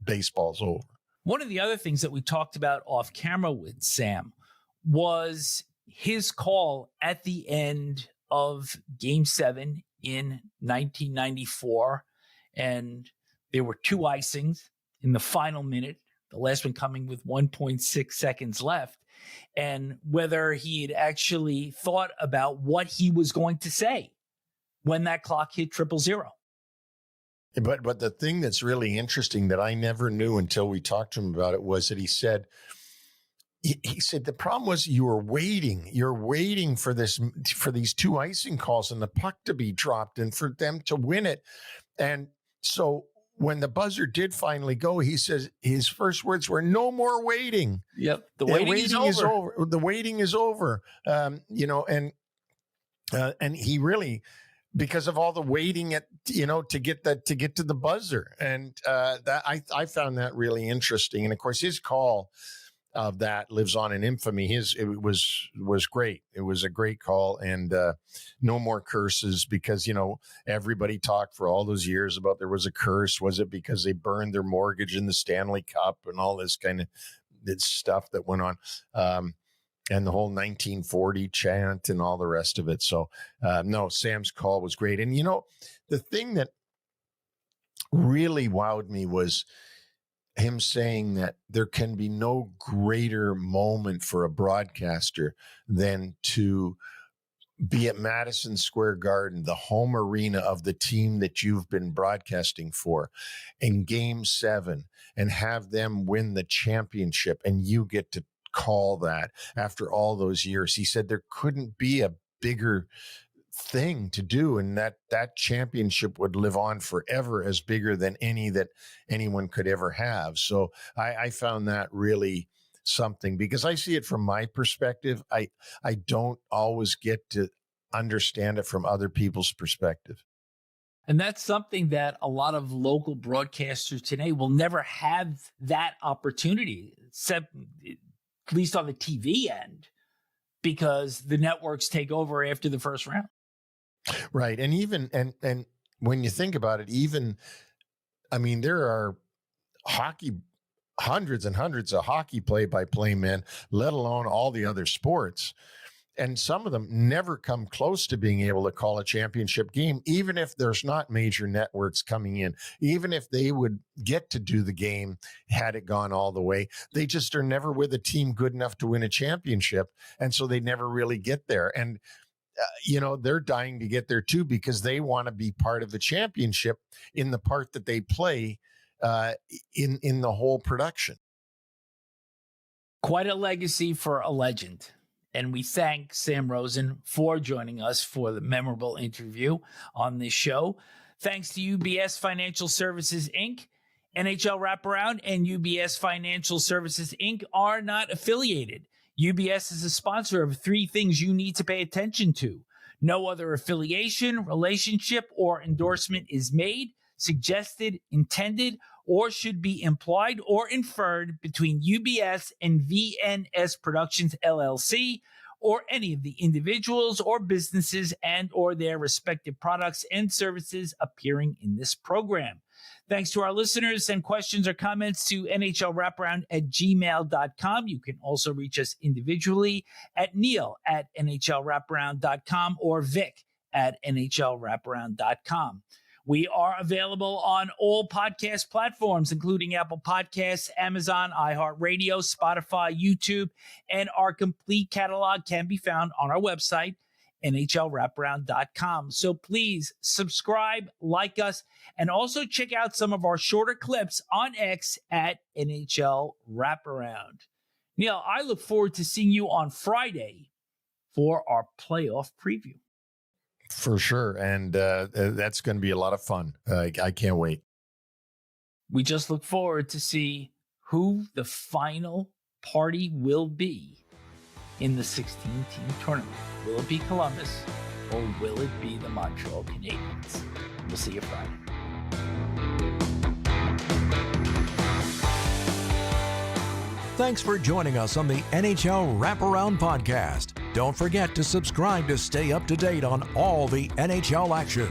baseball's over. One of the other things that we talked about off camera with Sam was his call at the end of Game 7 in 1994. And there were 2 icings in the final minute, the last one coming with 1.6 seconds left, and whether he had actually thought about what he was going to say when that clock hit 000. But the thing that's really interesting that I never knew until we talked to him about it was that he said the problem was you're waiting for these 2 icing calls and the puck to be dropped and for them to win it. And so when the buzzer did finally go, he says his first words were, "No more waiting." Yep, the waiting is over. The waiting is over. And he really, because of all the waiting to get to the buzzer, and that I found that really interesting. And of course, his call of that lives on in infamy. It was great. It was a great call, and no more curses, because everybody talked for all those years about there was a curse. Was it because they burned their mortgage in the Stanley Cup and all this kind of stuff that went on, and the whole 1940 chant and all the rest of it. So no, Sam's call was great. And the thing that really wowed me was him saying that there can be no greater moment for a broadcaster than to be at Madison Square Garden, the home arena of the team that you've been broadcasting for, in Game 7, and have them win the championship, and you get to call that after all those years. He said there couldn't be a bigger thing to do, and that championship would live on forever as bigger than any that anyone could ever have. So I found that really something, because I see it from my perspective. I don't always get to understand it from other people's perspective. And that's something that a lot of local broadcasters today will never have that opportunity, except at least on the TV end, because the networks take over after the first round. Right. And even, and when you think about it, there are hundreds and hundreds of hockey play-by-play men, let alone all the other sports. And some of them never come close to being able to call a championship game, even if there's not major networks coming in, even if they would get to do the game had it gone all the way. They just are never with a team good enough to win a championship. And so they never really get there. And they're dying to get there too, because they want to be part of the championship in the part that they play in the whole production. Quite a legacy for a legend. And we thank Sam Rosen for joining us for the memorable interview on this show. Thanks to UBS Financial Services, Inc., NHL Wraparound and UBS Financial Services, Inc. are not affiliated. UBS is a sponsor of 3 things you need to pay attention to. No other affiliation, relationship, or endorsement is made, suggested, intended, or should be implied or inferred between UBS and VNS Productions, LLC, or any of the individuals or businesses and or their respective products and services appearing in this program. Thanks to our listeners. Send questions or comments to nhlwraparound@gmail.com. You can also reach us individually at neil@nhlwraparound.com or vic@nhlwraparound.com. We are available on all podcast platforms, including Apple Podcasts, Amazon, iHeartRadio, Spotify, YouTube, and our complete catalog can be found on our website, nhlwraparound.com. So please subscribe, like us, and also check out some of our shorter clips on X at NHL Wraparound. Neil, I look forward to seeing you on Friday for our playoff preview. For sure. And that's going to be a lot of fun. I can't wait. We just look forward to see who the final party will be in the 16-team tournament. Will it be Columbus or will it be the Montreal Canadiens? We'll see you Friday. Thanks for joining us on the NHL Wraparound Podcast. Don't forget to subscribe to stay up to date on all the NHL action.